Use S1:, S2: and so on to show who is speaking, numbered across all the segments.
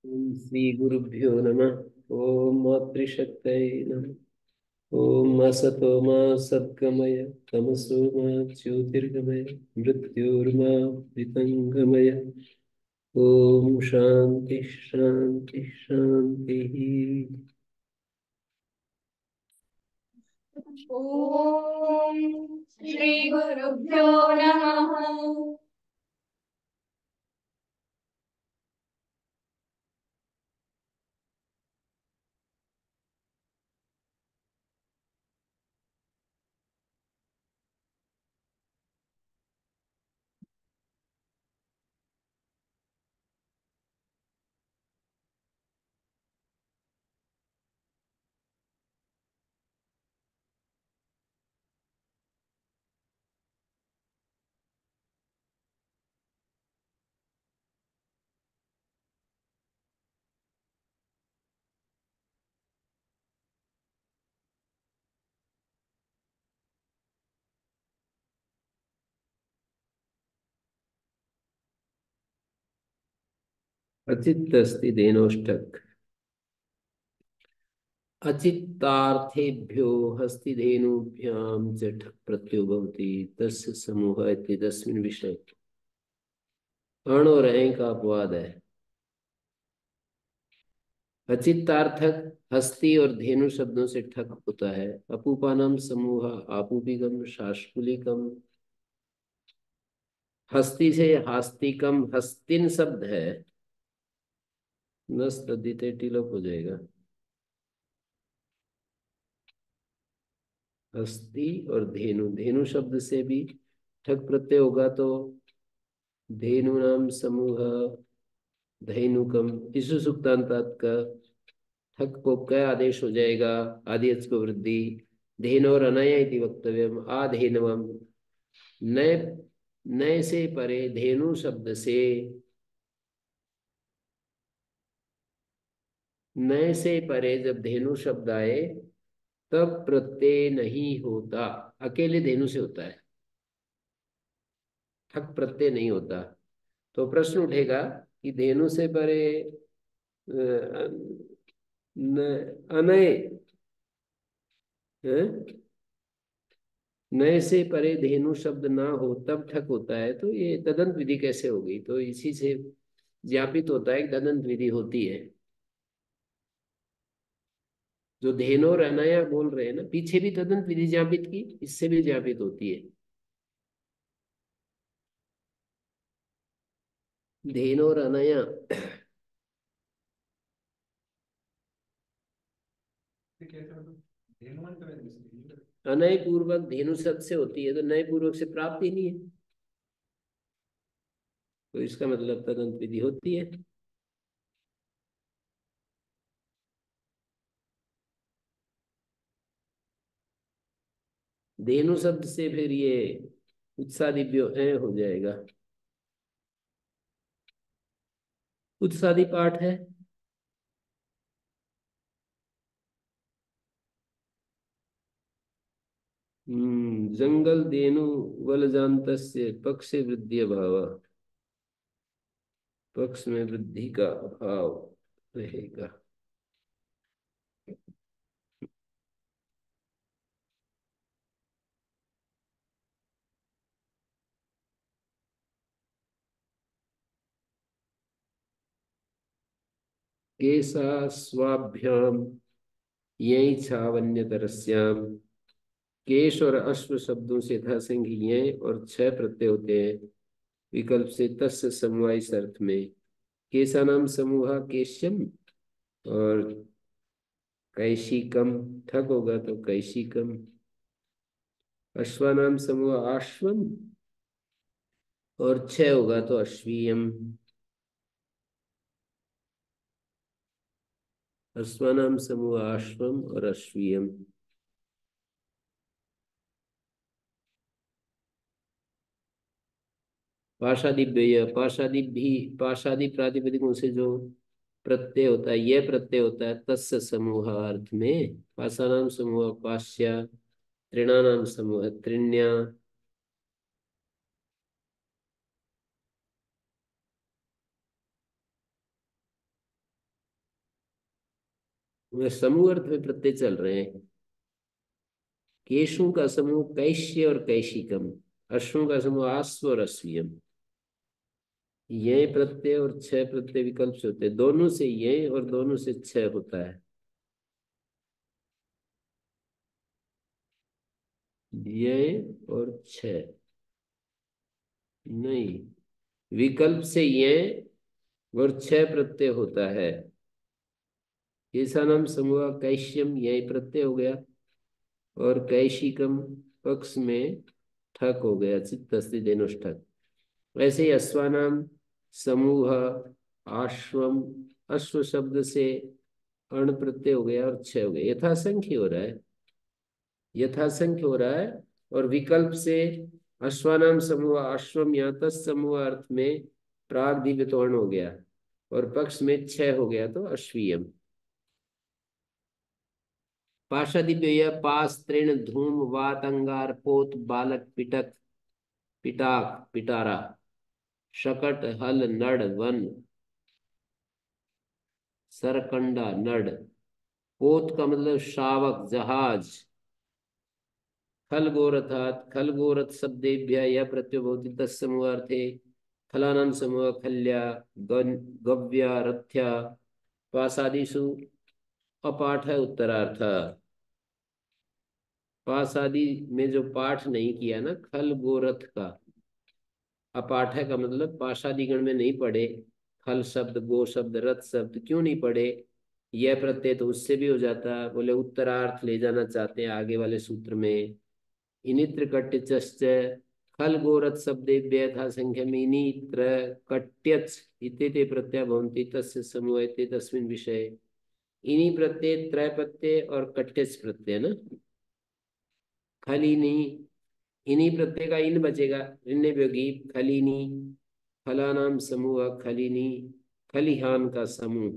S1: ओम श्री गुरुभ्यो नमः। ओम मातृशक्तये नमः। ओम असतो मा सद्गमय तमसो मा ज्योतिर्गमय मृत्योर्मा मृतंगमय। ओम शांति शांति शांति।
S2: ओम श्री गुरुभ्यो नमः।
S1: अचित् अस्ति धेनोष्ठक। अचित्तार्थेभ्यो हस्तिधेनुभ्यां च ठक् प्रत्ययो भवति तस्य समूह इति तस्मिन् विषये। अण और ऐ का अपवाद है। अचित्तार्थक हस्ती और धेनु शब्दों से ठक होता है। अपूपानम समूह आपूपिकम शास्कुलिकम। हस्ती से हास्तिकम हस्तिन शब्द है। नस तद्धिते टिलोप हो जाएगा। हस्ती और धेनु धेनु शब्द से भी ठक प्रत्यय होगा तो धेनु नाम समूह धैनुकम इस सुक्तांतात का ठक को क्या आदेश हो जाएगा। आदेश को वृद्धि धेनो और अनय इति वक्तव्यम आधेनवम। नए नए से परे धेनु शब्द से नए से परे जब धेनु शब्द आए तब प्रत्यय नहीं होता। अकेले धेनु से होता है। ठक प्रत्यय नहीं होता। तो प्रश्न उठेगा कि धेनु से परे अनय है? नए से परे धेनु शब्द ना हो तब ठक होता है तो ये तदंत विधि कैसे होगी। तो इसी से ज्ञापित होता है कि तदंत विधि होती है। जो धेनु और अनया बोल रहे हैं ना पीछे भी तदंत विधि ज्ञापित की इससे भी ज्ञापित होती है। धेनु और अनया अनय पूर्वक धेनु शब्द से होती है तो नए पूर्वक से प्राप्त ही नहीं है। तो इसका मतलब तदंत विधि होती है। धेनु शब्द से फिर ये उत्सादिभ्यो ए हो जाएगा। उत्सादी पाठ है। जंगल धेनु वलजांतस्य पक्ष वृद्धि अभाव। पक्ष में वृद्धि का अभाव रहेगा। केशा स्वाभ्याम यही छावन्यतरस्याम। केश और अश्व शब्दों से था संग ये और छह प्रत्यय होते हैं विकल्प से तस्य समवाय इस अर्थ में। केशा नाम समूह केश्यम और कैशिकम ठग होगा तो कैशिकम। अश्वानाम समूह आश्वम और छह होगा तो अश्वीयम। अश्वानाम समूह आश्वम और अश्वीयम। पाशादिभ्य पाशादि भी पाशादि प्रातिपदिकों से जो प्रत्यय होता है यह प्रत्यय होता है तस्य समूह अर्थ में। पाशानाम समूह पाश्या त्रिणानाम समूह त्रिण्या। वे समूह अर्थ में प्रत्यय चल रहे हैं। केशों का समूह कैश्य और कैशिकम, अश्वों का समूह आश्व और अश्वियम। ये प्रत्यय और छह प्रत्यय विकल्प से होते हैं, दोनों से ये और दोनों से छह होता है। ये और छह नहीं, विकल्प से ये और छह प्रत्यय होता है। ऐसा नाम समूह कैश्यम यही प्रत्यय हो गया, और कैशिकम पक्ष में ठक हो गया, चित्तस्ति देनुष ठक। वैसे ही अश्वानाम समूह आश्वम, अश्व शब्द से अण प्रत्यय हो गया और छह हो गया, यथासंख्य हो रहा है, यथासंख्य हो रहा है। और विकल्प से अश्वानाम समूह आश्वम या तत्समूह अर्थ में प्राग दिव्य तोरण हो गया, और पक्ष में छह हो गया तो अश्वीयम। पाशादिव्य पास तृण धूम वात अंगार पोत बालक पिटक पिटाक पिटारा शकट हल नड़ वन सरकंडा नड़। पोत का मतलब शावक जहाज। खलगोरथात् खलगोरथ शब्देभ्यः यः प्रत्ययो भवति तत्समूहार्थे खलानां समूह खल्या गव्या रथ्या पासादिषु अपाठ है उत्तरार्थ। पासादि में जो पाठ नहीं किया ना खल गोरथ का, अपाठ का मतलब पाशादि गण में नहीं पढ़े, खल शब्द गो शब्द रथ शब्द क्यों नहीं पढ़े, यह प्रत्यय तो उससे भी हो जाता। बोले उत्तरार्थ ले जाना चाहते हैं आगे वाले सूत्र में। इनित्र कट्यच खल गोरथ शब्देभ्यः यथा संख्यम इनित्र कट्यच इत्येते प्रत्यय भवन्ति तस्य समूह इति तस्मिन् विषये। इनि प्रत्यय त्रय प्रत्यय और कट्यच प्रत्यय ना, खलिनी, इन्हीं प्रत्यय का इन बचेगा, ऋण्य वियोगी खलिनी, फलानाम समूह खलिनी, खलिहान का समूह।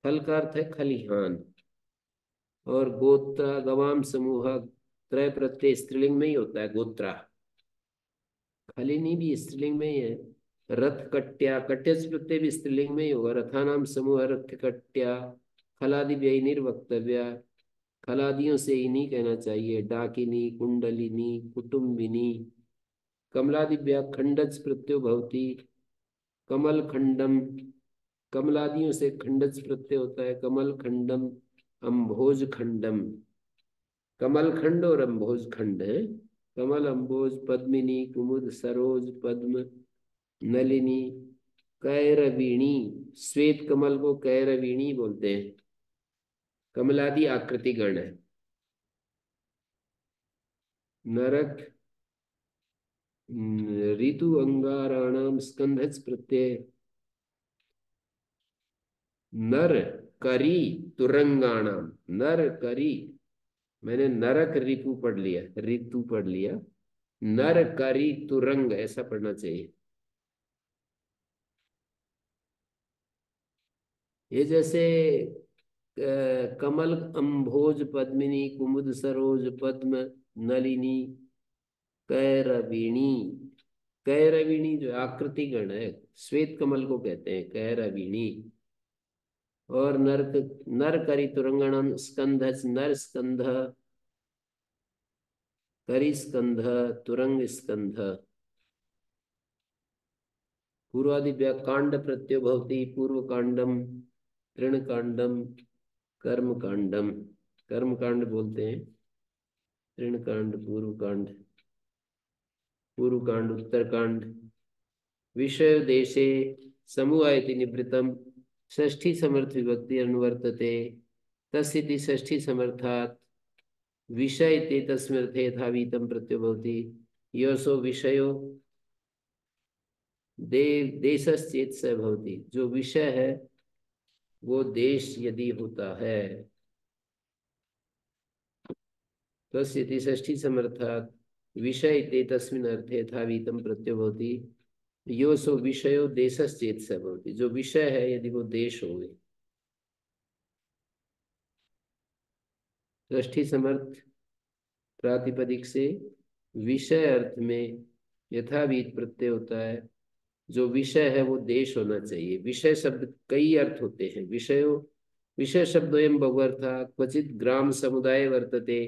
S1: खल का अर्थ है खलिहान। और गोत्रा गवाम समूह त्रय प्रत्यय स्त्रीलिंग में ही होता है, गोत्रा। खलिनी भी स्त्रीलिंग में ही है। रथ कट्या कट्यच प्रत्यय भी स्त्रीलिंग में ही होगा, रथानाम समूह रथ कट्या। खलादि व्यय निर्वक्तव्य, खलादियों से इन्हीं कहना चाहिए, डाकिनी कुंडलिनी कुटुम्बिनी। कमलादिभ्या खंडच प्रत्ययो भवति कमल खंडम, कमलादियों से खंडच प्रत्यय होता है, कमल खंडम अम्भोज खंडम। कमल खंड और अम्भोज खंड है। कमल अम्भोज पद्मिनी कुमुद सरोज पद्म नलिनी कैरवीणी। श्वेत कमल को कैरवीणी बोलते हैं। कमलादि आकृति गण है। नरक ऋतु अंगाराणाम स्कंधच प्रत्यय। नर करी तुरंगाणाम, नर करी, मैंने नरक रिपु पढ़ लिया, ऋतु पढ़ लिया, नर करी तुरंग ऐसा पढ़ना चाहिए। ये जैसे कमल अम्भोज पद्मिनी कुमुद सरोज पद्म नलिनी कैरवीणी। कैरवीणी जो आकृति गण है, श्वेत कमल को कहते हैं कैरवीणी। और नर नर करी तुरंगणम स्कंध नर स्कंध करी स्कंध तुरंग स्कंध। पूर्वादिभ्य कांड प्रत्यय भवति पूर्व कांडम तृण कांडम कर्म कांडम। कर्म कांड बोलते हैं, तृण कांड पूर्व कांड, पूर्व कांड उत्तर कांड। विषय देशे समूह इति निवृत्तम षष्ठी समर्थ विभक्ति अनुवर्तते तस्इति षष्ठी समर्थात् विषय इति तस्मिन्नर्थे यथावीतं प्रत्ययो भवति योऽसो विषयो देशश्चेत् स भवति। जो विषय है वो देश यदि होता है, तस्इति षष्ठी समर्थात् विषय इति तस्मिन् अर्थे यथावीतं प्रत्ययो भवति योऽसो विषयो देशश्चेत् स भवति। जो विषय है यदि वो देश होंगे। षष्ठी समर्थ प्रातिपदिक से विषय अर्थ में यथावीत प्रत्यय होता है। जो विषय है वो देश होना चाहिए। विषय शब्द कई अर्थ होते हैं। विषयों विषय शब्दोयम बहुअर्था क्वचित ग्राम समुदाय वर्तते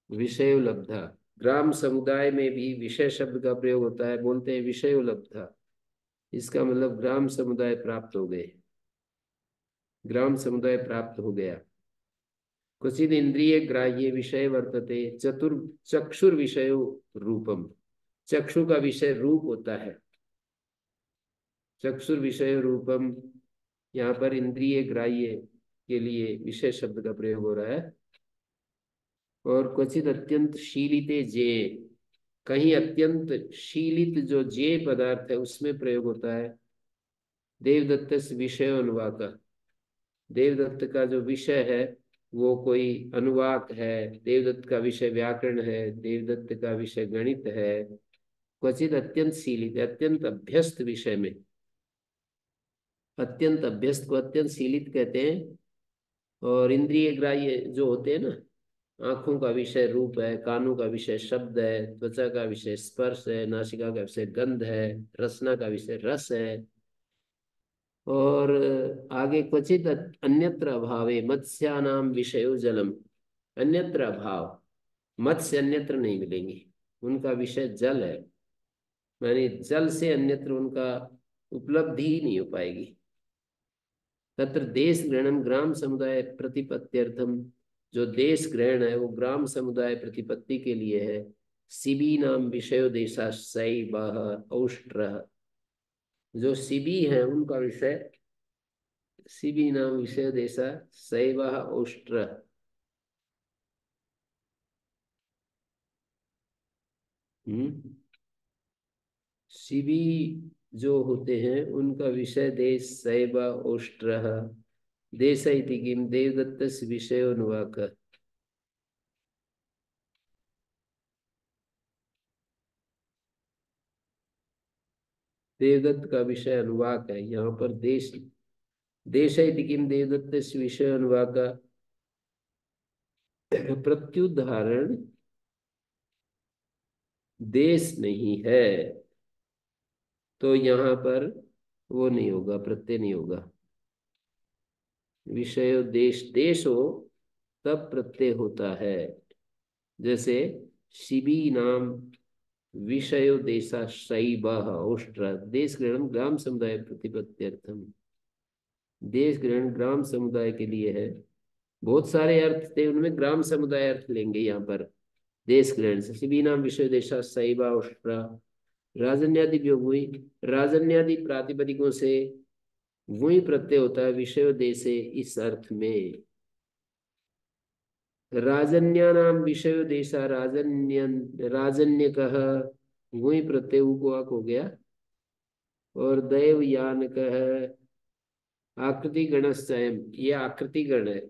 S1: विषयोलब्धा। ग्राम समुदाय में भी विषय शब्द का प्रयोग होता है, बोलते हैं विषयोलब्धा। इसका मतलब ग्राम समुदाय प्राप्त हो गए, ग्राम समुदाय प्राप्त हो गया। क्वचित इंद्रिय ग्राह्य विषय वर्तते चक्षुर विषयो रूपम। चक्षु का विषय रूप होता है, चक्षुर विषय रूपम। यहाँ पर इंद्रिय ग्राह्य के लिए विषय शब्द का प्रयोग हो रहा है। और क्वचित अत्यंत शीलिते जे, कहीं अत्यंत शीलित जो जे पदार्थ है उसमें प्रयोग होता है। देवदत्त विषय अनुवाक, देवदत्त का जो विषय है वो कोई अनुवाक है, देवदत्त का विषय व्याकरण है, देवदत्त का विषय गणित है। क्वचित अत्यंत शीलित, अत्यंत अभ्यस्त विषय में, अत्यंत अभ्यस्त को अत्यंत शीलित कहते हैं। और इंद्रिय ग्राह्य जो होते हैं ना, आंखों का विषय रूप है, कानों का विषय शब्द है, त्वचा का विषय स्पर्श है, नासिका का विषय गंध है, रसना का विषय रस है। और आगे क्वचित अन्यत्र अभावे मत्स्यानाम विषयो जलम। अन्यत्र अभाव, मत्स्य अन्यत्र नहीं मिलेंगे, उनका विषय जल है, माने जल से अन्यत्र उनका उपलब्धि ही नहीं हो पाएगी। तत्र देश ग्रहणम ग्राम समुदाय प्रतिपत्त्यर्थम, जो देश ग्रहण है वो ग्राम समुदाय प्रतिपत्ति के लिए है। शिबी नाम विषयो देशाश्रय बाह औष्ट्र, जो शिबी है उनका विषय, शिबी नाम विषय देशा शैव औष्ट्र। शिबी जो होते हैं उनका विषय देश शैव औष्ट्र। देश इति किम देवदत्त विषयोनुवाक। देवदत्त का विषय अनुवाक है, यहाँ पर देश, देश इति किम देवदत्त विषय अनुवाक। प्रत्युदाहरण देश नहीं है तो यहाँ पर वो नहीं होगा, प्रत्यय नहीं होगा। विषय देश, देश हो तब प्रत्यय होता है। जैसे शिबी नाम विषयो देशाश्रय औष्ट्र, देश ग्रहण ग्राम समुदाय प्रतिपत्त्यर्थम। देश ग्रहण ग्राम समुदाय के लिए है। बहुत सारे अर्थ थे, उनमें ग्राम समुदाय अर्थ लेंगे यहाँ पर देश ग्रहण से। शिबी नाम विषय देशाश्रय औष्ट्र। राजन्यादि भी हुई, राजन्यादि प्रातिपदिकों से वही प्रत्यय होता है विषय देशे इस अर्थ में। राजन्यानाम विषय देशा राजन्य, राजन्य कह वही प्रत्यय को आक हो गया। और दैवयान कह आकृति गणस्वयं, ये आकृति गण है,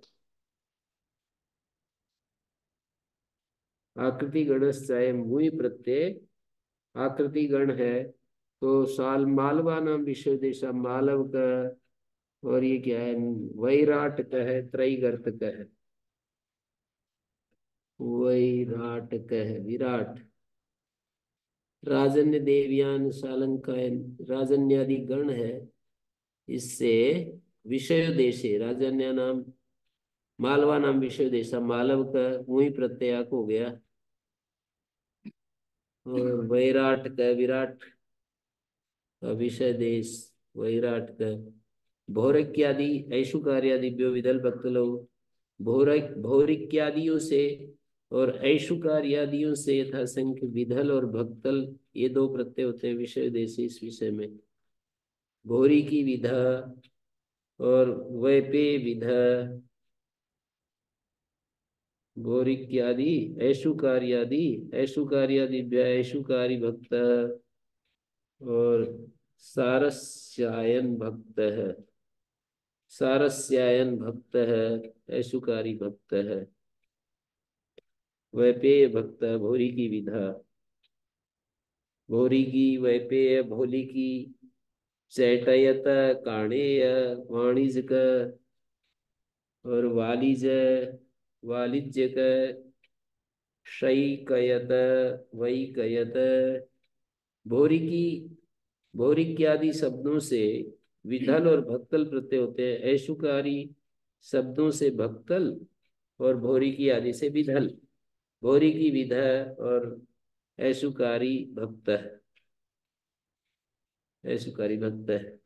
S1: आकृति गणस्वयं वही प्रत्यय आकृति गण है। तो साल मालवा नाम विषय देशा मालव का। और ये क्या है, वैराट का है, त्रैगर्त का है, वैराट का है, विराट। राजन्य देवयान सालंकायन, राजन्यादि गण है। इससे विषय देशे राजन्य नाम, मालवा नाम विषय देशा मालव का वही प्रत्ययाक हो गया। और वैराट का विराट का विषय देश वैराट का। भौरिक्यादि ऐशुकार्यादिभ्यो विदल भक्तलो, भौरिक्यादियों से और ऐशुकार्यादियों से यथा संख्य विधल और भक्तल, ये दो प्रत्यय होते हैं विषय देश इस विषय में। भौरी की विधा और वैपे विधा, भौरिक्यादि ऐशुकार्यादि, ऐशुकार्यादि ऐशुकारी भक्त और सारस्यायन भक्त है, सारस्यायन भक्त है, ऐशुकारी भक्त है। वैपेय भक्त, भोरी की विधा, भोरी की वैपेय, भोली की चैटयत, काणेय वाणिज्यक और वालिज, वालिज्यक शैकयत वैकयत। भोरी की, भोरिक्यादि शब्दों से विधल और भक्तल प्रत्यय होते हैं। ऐशुकारी शब्दों से भक्तल और भोरी की आदि से विधल। भोरी की विध और ऐसुकारी भक्त, ऐसुकारी भक्त।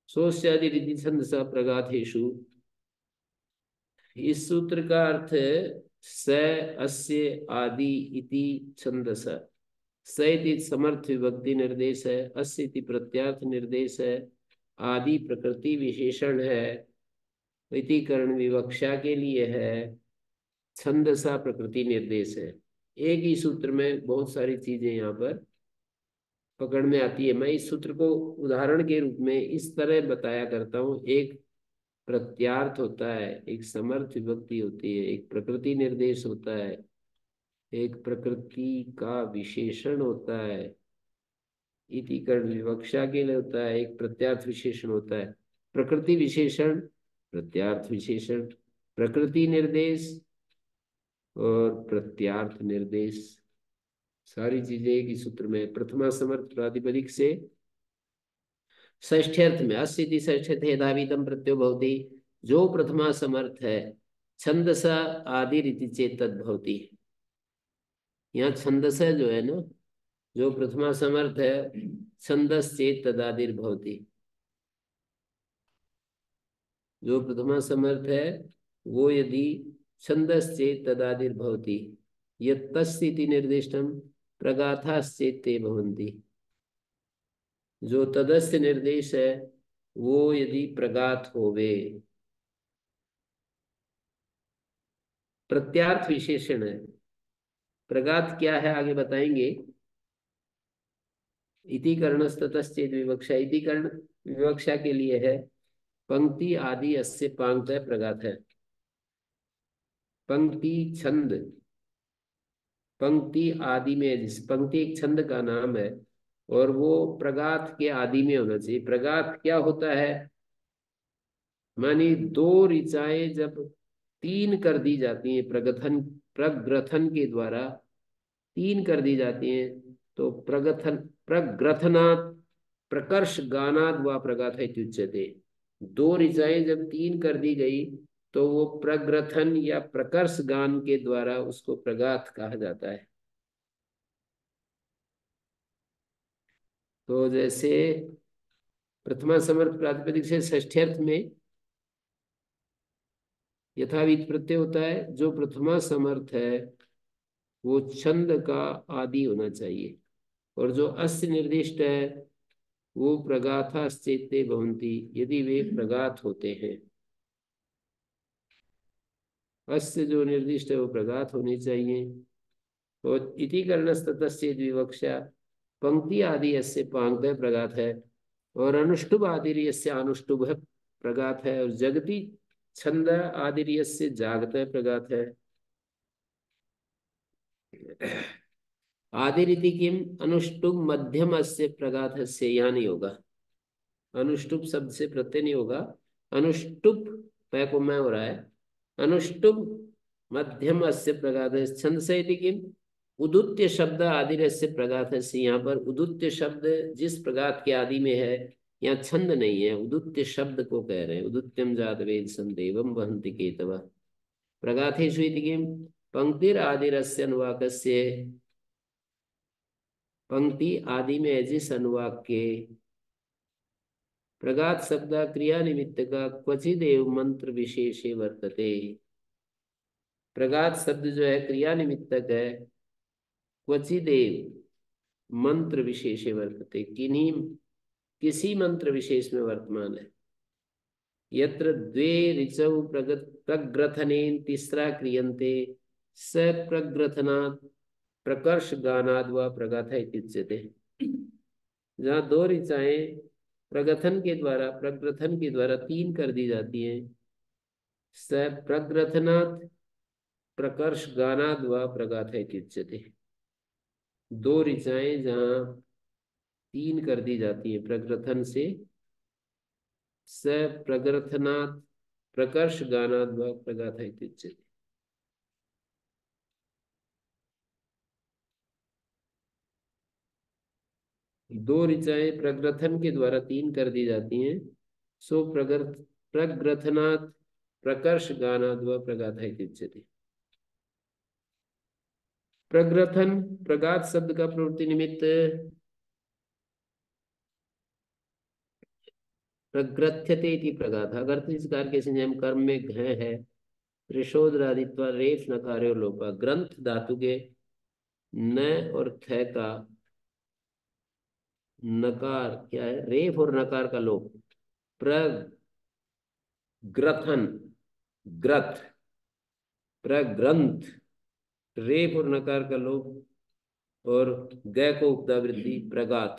S1: सोस्यादि रीति छंदसा प्रगाथेषु। इस सूत्र का अर्थ है स अस्य आदि इति छंदस। स इति समर्थ विभक्ति निर्देश है, अस्य इति प्रत्यार्थ निर्देश है, आदि प्रकृति विशेषण है, इति कर्ण विवक्षा के लिए है, छंदसा प्रकृति निर्देश है। एक ही सूत्र में बहुत सारी चीजें यहाँ पर पकड़ में आती है। मैं इस सूत्र को उदाहरण के रूप में इस तरह बताया करता हूँ। एक प्रत्यार्थ होता है, एक समर्थ विभक्ति होती है, एक प्रकृति निर्देश होता है, एक प्रकृति का विशेषण होता है, इति कर्ण विवक्षा के लिए होता है, एक प्रत्यार्थ विशेषण होता है। प्रकृति विशेषण, प्रत्यार्थ विशेषण, प्रकृति निर्देश और प्रत्यार्थ निर्देश, सारी चीजें एक ही सूत्र में। प्रथमा समर्थ प्रातिपदिक से षष्ठ्यर्थ में अस्थिति षष्ठ्यर्थ हेदाविदम प्रत्यो भवति। जो प्रथमा समर्थ है छंदसा आदि रीति चेत तद्भवति। यहाँ छंदस जो है ना, जो प्रथमा समर्थ है छंदस चेत तदादिर भवति। जो प्रथमा समर्थ है वो यदि छंदस चेत तदादिर भवति, यत्तस्थिति निर्दिष्टम प्रगाथाश्चेत ते भवन्ति। जो तदस्य निर्देश है वो यदि प्रगात होवे। प्रत्यार्थ विशेषण है। प्रगात क्या है आगे बताएंगे। इति कर्णस्ततश्चेत विवक्षा, इति कर्ण विवक्षा के लिए है। पंक्ति आदि अस्य पांक्त है प्रगात है। पंक्ति छंद, पंक्ति आदि में, जिस पंक्ति एक छंद का नाम है और वो प्रगात के आदि में होना चाहिए। प्रगात क्या होता है, मानी दो ऋचाएं जब तीन कर दी जाती हैं, प्रगथन प्रग्रथन के द्वारा तीन कर दी जाती हैं, तो प्रगथन प्रग्रथनात् प्रकर्ष गानाद व प्रगाथ इत्युच्यते। दो ऋचाएं जब तीन कर दी गई तो वो प्रग्रथन या प्रकर्ष गान के द्वारा उसको प्रगाथ कहा जाता है। तो जैसे प्रथमा समर्थ प्रातिपदिक से षष्ठ्यर्थ में यथाविध प्रत्यय होता है। जो प्रथमा समर्थ है वो छंद का आदि होना चाहिए, और जो अस्य निर्दिष्ट है वो प्रगाथाश्चेते भवन्ति, यदि वे प्रगात होते हैं। अस्य जो निर्दिष्ट है वो प्रगात होनी चाहिए। और इति कर्णस्ततश्चेत विवक्षा, पंक्ति आदि यस्य पांक्त है प्रगात है, और अनुष्टुभ आदि यस्य अनुष्टुभ है प्रगात है, और जगति छंद आदि यस्य जागत है प्रगात है। आदि रीति किम अनुष्टुभ मध्यम अस्य प्रगात से, यहाँ नहीं होगा। अनुष्टुप शब्द से प्रत्यय नहीं होगा। अनुष्टुप पै को मैं हो रहा है। अनुष्टुप मध्यम अस्य प्रगात है छंद से किम उदुत्य शब्द आदि रस्य प्रगात है से, यहाँ पर उदुत्य शब्द जिस प्रगात के आदि में है, यहाँ छंद नहीं है, उदुत्य शब्द को कह रहे हैं। उदुत्यम जात वेद संदेवम वहंति केतव प्रगाथेषु इति किम पंक्तिर आदि रस्य अनुवाकस्य, पंक्ति आदि में जिस अनुवाक के प्रगात शब्द क्रिया निमित्त का क्वचिदेव मंत्र विशेषे वर्तते। प्रगात शब्द जो है क्रिया निमित्तक है, क्वचिदेव मंत्र विशेषे वर्तते, किन्हीं किसी मंत्र विशेष में वर्तमान है। यत्र द्वे ऋचौ प्रग्रथनेन तीसरा क्रियन्ते स प्रग्रथनात् प्रकर्ष गानाद् वा प्रगाथ इत्युच्यते। जहाँ दो ऋचाएं प्रगथन के द्वारा प्रग्रथन के द्वारा तीन कर दी जाती हैं, स प्रग्रथनात् प्रकर्ष गानाद् वा प्रगाथ इत्युच्यते। दो ऋचाएं जहाँ तीन कर दी जाती हैं प्रग्रथन से, स प्रग्रथनात् प्रकर्ष गानाद् वा प्रगाथ इत्युच्यते। दो ऋचाएं प्रग्रथन के द्वारा तीन कर दी जाती हैं। सो प्रग्रथनात् प्रकर्ष गानाद् व प्रगाथा इति उच्यते। प्रग्रथन प्रगात शब्द का प्रवृत्ति निमित्त प्रग्रथ्यते इति प्रगाथा। अगर इस कार के संज्ञा में कर्म में घ है, ऋषोदरादित्वा रेफ नकार्यो लोपा। ग्रंथ धातु के न और थ का नकार क्या है, रेफ और नकार का लोप। प्रग्रथन ग्रथ, प्रग्रंथ रेफ और नकार का लोप और ग को उपदा वृद्धि प्रगाथ।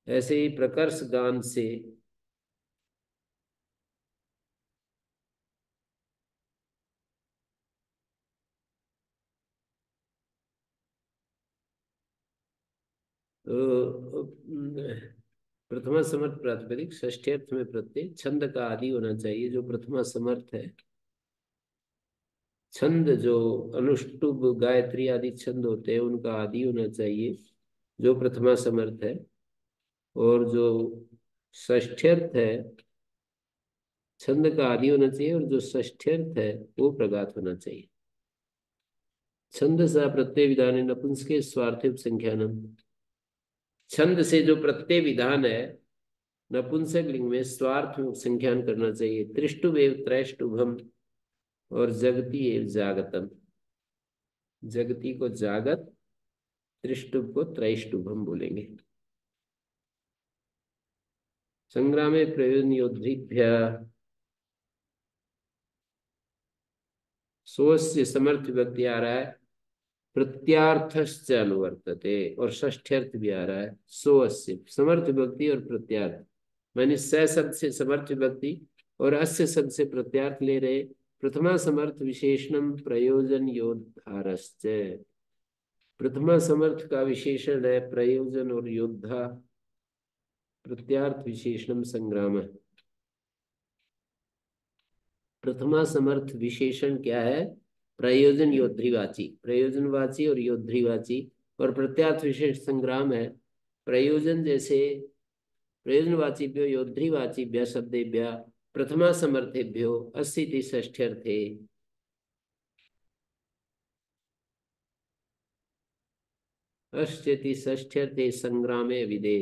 S1: ऐसे ही प्रकर्ष गान से प्रथमा समर्थ प्रातिपदिक षष्ठी अर्थ में प्रत्यय छंद का आदि होना चाहिए। जो प्रथमा समर्थ है, छंद जो अनुष्टुप गायत्री आदि छंद होते हैं उनका आदि होना चाहिए जो प्रथमा समर्थ है। और जो षष्ठ्यर्थ है, छंद का आदि होना चाहिए, और जो षष्ठ्यर्थ है वो प्रगात होना चाहिए। छंद सा प्रत्यय विधान नपुंसके स्वार्थ संख्यानम। छंद से जो प्रत्यय विधान है नपुंसक लिंग में स्वार्थ संख्यान करना चाहिए। त्रिष्टुभ एव त्रैष्टुभम और जगति एव जागतम। जगति को जागत, त्रिष्टुभ को त्रैष्टुभम बोलेंगे। संग्रामे प्रयोजन योद्धिभ्य सोस्य समर्थ विभक्ति आ रहा है, प्रत्यार्थश्च अनुवर्तते, और षष्ठ्यर्थ भी आ रहा है सोअस्य। समर्थ विभक्ति और प्रत्यार्थ माने स शब्द से समर्थ विभक्ति और अस्य शब्द से प्रत्यार्थ ले रहे। प्रथमा समर्थ विशेषणम प्रयोजन योद्धारश्च। प्रथमा समर्थ का विशेषण है प्रयोजन और योद्धा। प्रत्यार्थ विशेषणम संग्राम। प्रथमा समर्थ विशेषण क्या है, प्रयोजन योद्धिवाची, प्रयोजनवाची और योद्धिवाची। और प्रत्यार्थ विशेष संग्राम है प्रयोजन जैसे प्रयोजनवाचीभ्यो योद्धिवाचीभ्य शब्देभ्य प्रथमा समर्थेभ्यो अस्सीति षष्ठ्यर्थे। अश्चेति षष्ठ्यर्थे संग्रामे विदे।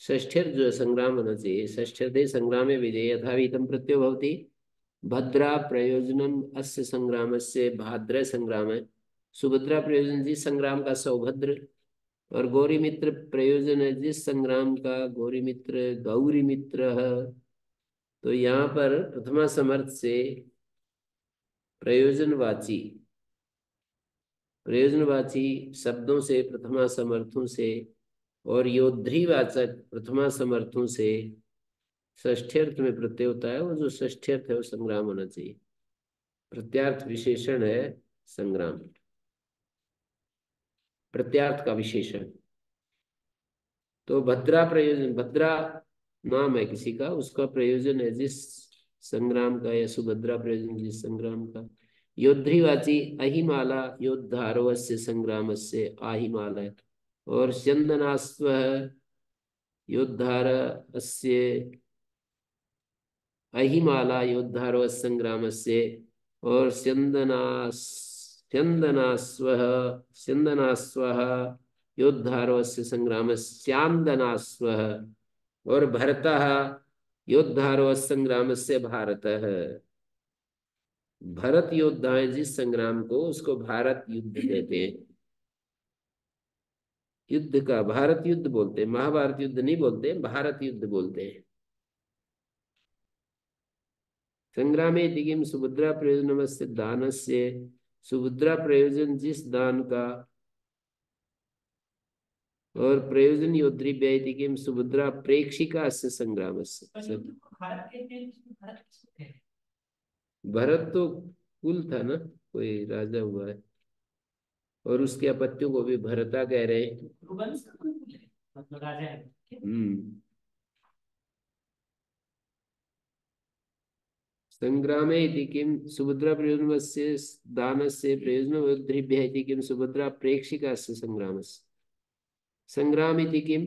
S1: षष्ठ्यर्थ जो संग्राम होना चाहिए, षष्ठ्यर्थे संग्रामे विदे यथाविधम प्रत्ययो भवति। भद्रा प्रयोजनम अस्य संग्रामस्य भाद्र संग्राम है। सुभद्रा प्रयोजन जिस संग्राम का सौभद्र, और गौरी मित्र प्रयोजन है जिस संग्राम का गौरी मित्र गौरी मित्र है। तो यहाँ पर प्रथमा समर्थ से प्रयोजनवाची, प्रयोजनवाची शब्दों से प्रथमा समर्थों से और योद्धिवाचक प्रथमा समर्थों से षष्ठ्यर्थ में प्रत्यय होता है। वो जो षष्ठ्यर्थ है वो संग्राम होना चाहिए। प्रत्यार्थ विशेषण है संग्राम, प्रत्यार्थ का विशेषण। तो भद्रा प्रयोजन, भद्रा नाम है किसी का, उसका प्रयोजन है जिस संग्राम का, या सुभद्रा प्रयोजन जिस संग्राम का। योद्धिवाची अहिमाला योद्धारोस्य संग्रामस्य आहिमाला है। और स्यंदनास्व योद्धार अस्य अहिमाला योद्धारो संग्रामस्य। और स्यंदनास्वः स्यंदनास्वः योद्धारोस्य संग्रामस्यांदनास्वः। और भरतः योद्धारो संग्रामस्य भारतः। भरत योद्धा है जिस संग्राम को, उसको भारत युद्ध कहते हैं। युद्ध का भारत युद्ध बोलते हैं, महाभारत युद्ध नहीं बोलते, भारत युद्ध बोलते हैं। संग्रामे दिगिम सुभद्रा प्रयोजनमस्य दानस्य। सुभद्रा प्रयोजन जिस दान का, और प्रयोजन योद्री व्यय सुभद्रा प्रेक्षिका से संग्राम से। भरत तो कुल था ना, कोई राजा हुआ है, और उसके अपत्यों को भी भरता कह रहे हैं। संग्रामे इति किम सुभद्रा प्रयोजनस्य दानस्य प्रयोजनवद्धिभ्यः इति किम सुभद्रा प्रेक्षिकास्य संग्रामस्य। संग्राम इति किम?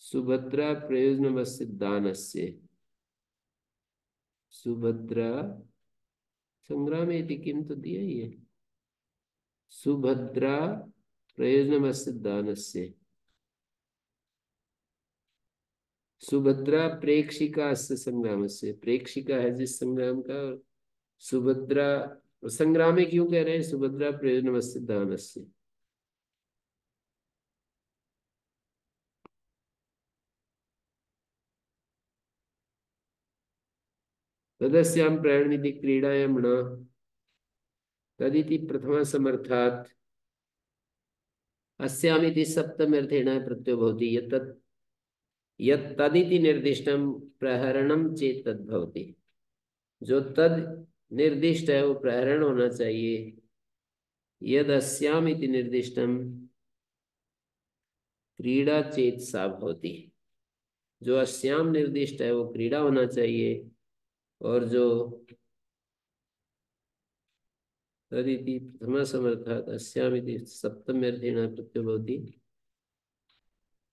S1: सुभद्रा प्रयोजनमस्य दानस्य। सुभद्रा संग्राम इति किम तो दिया ही है। सुभद्रा प्रयोजनमस्य दानस्य। सुभद्रा प्रेक्षिका अस्य संग्रामस्य। प्रेक्षिका है जिस संग्राम का। सुभद्रा संग्राम में क्यों कह रहे हैं सुभद्रा प्रयोजनमस्य दानस्य? तदस्यां प्रयाणमिति क्रीडायां न तदिति प्रथमा समर्थात् अस्यामिति सप्तम्यर्थेन प्रत्ययो भवति। यत् तदिति निर्दिष्टं प्रहरणं चेत् तद् भवति। जो तद निर्दिष्ट है वो प्रहरण होना चाहिए। यद अस्यामिति निर्दिष्टं क्रीड़ा चेत सा भवति। जो अस्याम निर्दिष्ट है वो क्रीड़ा होना चाहिए, और जो तदिति प्रथमा समर्थात् अस्यामिति सप्तम्यर्थेन प्रत्ययो भवति।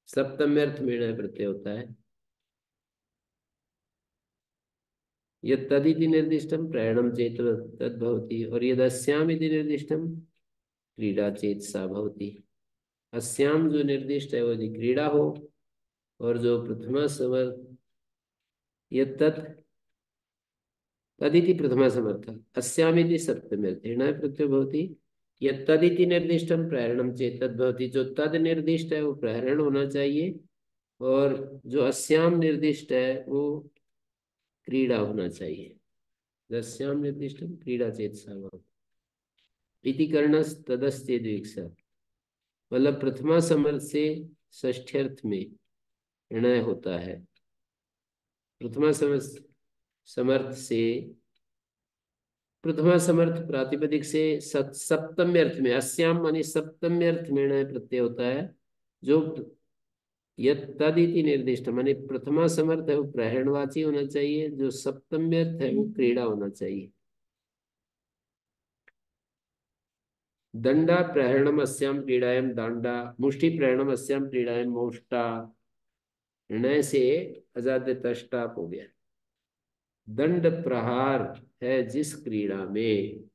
S1: सप्तम्यर्थ में प्रत्यय होता है। यद तदिति निर्दिष्टं प्रयाणं चेत तद् भवति, और यद अस्यामिति निर्दिष्टं क्रीड़ा चेत सा भवति। अस्याम जो निर्दिष्ट है वो यदि क्रीड़ा हो, और जो प्रथमा समर्थ यद तत् तदिति प्रथमा समर्थ अस्यामिति सप्तम्यर्थेन प्रत्ययो भवति। यद तदिति निर्दिष्टं प्रहरणं चेत तद् भवति। जो तद निर्दिष्ट है वो प्रहरण होना चाहिए, और जो अस्याम निर्दिष्ट है वो क्रीड़ा होना चाहिए। अस्याम निर्दिष्टं क्रीड़ा चेत सा भवति। इति कर्णस् तदस्तेद् विवक्षा। मतलब प्रथमा समर्थ से षष्ठ्यर्थ में निर्णय होता है। प्रथमा समर्थ से प्रथमा समर्थ प्रातिपदिक से सप्तम्य अर्थ में अस्याम मानी सप्तम्य अर्थ में निर्णय प्रत्यय होता है। जो यद तदिति निर्दिष्ट माने प्रथमा समर्थ है वो प्रहरणवाची होना चाहिए। जो सप्तम्य अर्थ है वो क्रीड़ा होना चाहिए। दंडा प्रहरणम अस्याम क्रीडायाम दांडा मुष्टि प्रहरणम अस्याम क्रीडायाम मोष्टा। निर्णय से अजाद्य तष्टाप हो गया। दंड प्रहार है जिस क्रीड़ा में,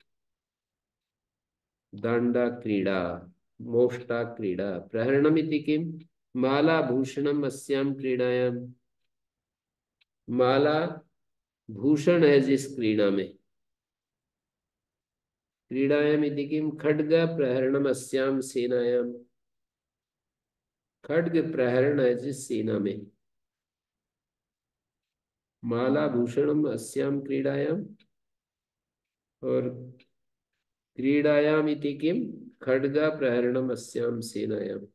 S1: दांडा क्रीड़ा मोष्टा क्रीड़ा। प्रहरणम इति किम? माला भूषणम अस्याम क्रीडायाम। माला भूषण है जिस क्रीड़ा में। क्रीडायाम इति किम? खड्ग प्रहरणम अस्याम सेनायाम। खड्ग प्रहरण है जिस सेना में। माला भूषणम अस्याम क्रीडायाम, और क्रीडायाम इति किम? खड्ग प्रहरणम अस्याम सेनायाम।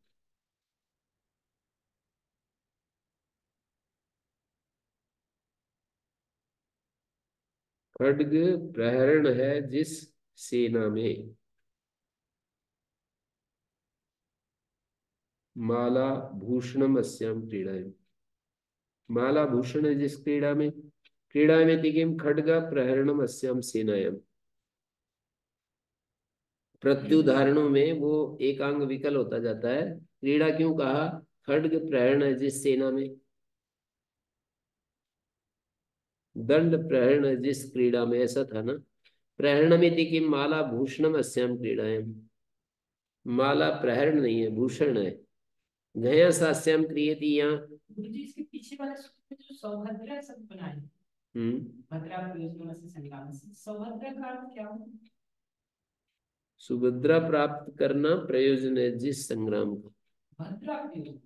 S1: खड्ग प्रहरण है जिस सेना में। माला भूषणम अस्याम क्रीडायाम। माला भूषण है जिस क्रीड़ा में। क्रीड़ा में तिकिम खड्ग प्रहरणम अस्याम सेनायाम। प्रत्युदाहरणों में वो एकांग विकल होता जाता है। क्रीड़ा क्यों कहा? खड्ग प्रहरण है जिस सेना में। दंड प्रहरण है जिस क्रीड़ा में, ऐसा था ना। प्रहरणम तिकिम माला भूषणम अस्याम क्रीडायाम। माला प्रहरण नहीं है, भूषण है। घया सास्याम क्रियति यहाँ।
S2: गुरु जी इसके पीछे वाले सूत्र में जो सौभद्रा शब्द बनाए, भद्रा प्रयोजन से संग्राम से, सौभद्रा का अर्थ क्या हो?
S1: सुभद्रा प्राप्त करना प्रयोजन है जिस संग्राम का।
S2: भद्रा प्रयोजन।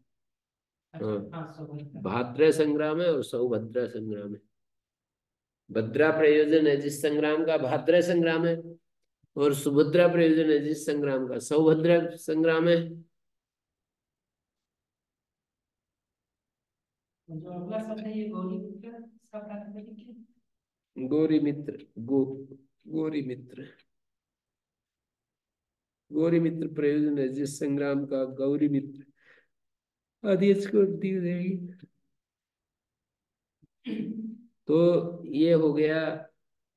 S1: हाँ,
S2: हाँ सौभद्रा।
S1: भाद्र संग्राम है और सौभद्रा संग्राम है। भद्रा प्रयोजन है जिस संग्राम का, भाद्र संग्राम है। और सुभद्रा प्रयोजन है जिस संग्राम का, सौभद्रा संग्राम है।
S2: जो अगला शब्द है ये गौरी मित्र, इसका प्रातिपदिक है
S1: गौरी मित्र। गौरी मित्र। गौरी मित्र प्रयोजन है जिस संग्राम का, गौरी मित्र आदि को दी जाएगी। तो ये हो गया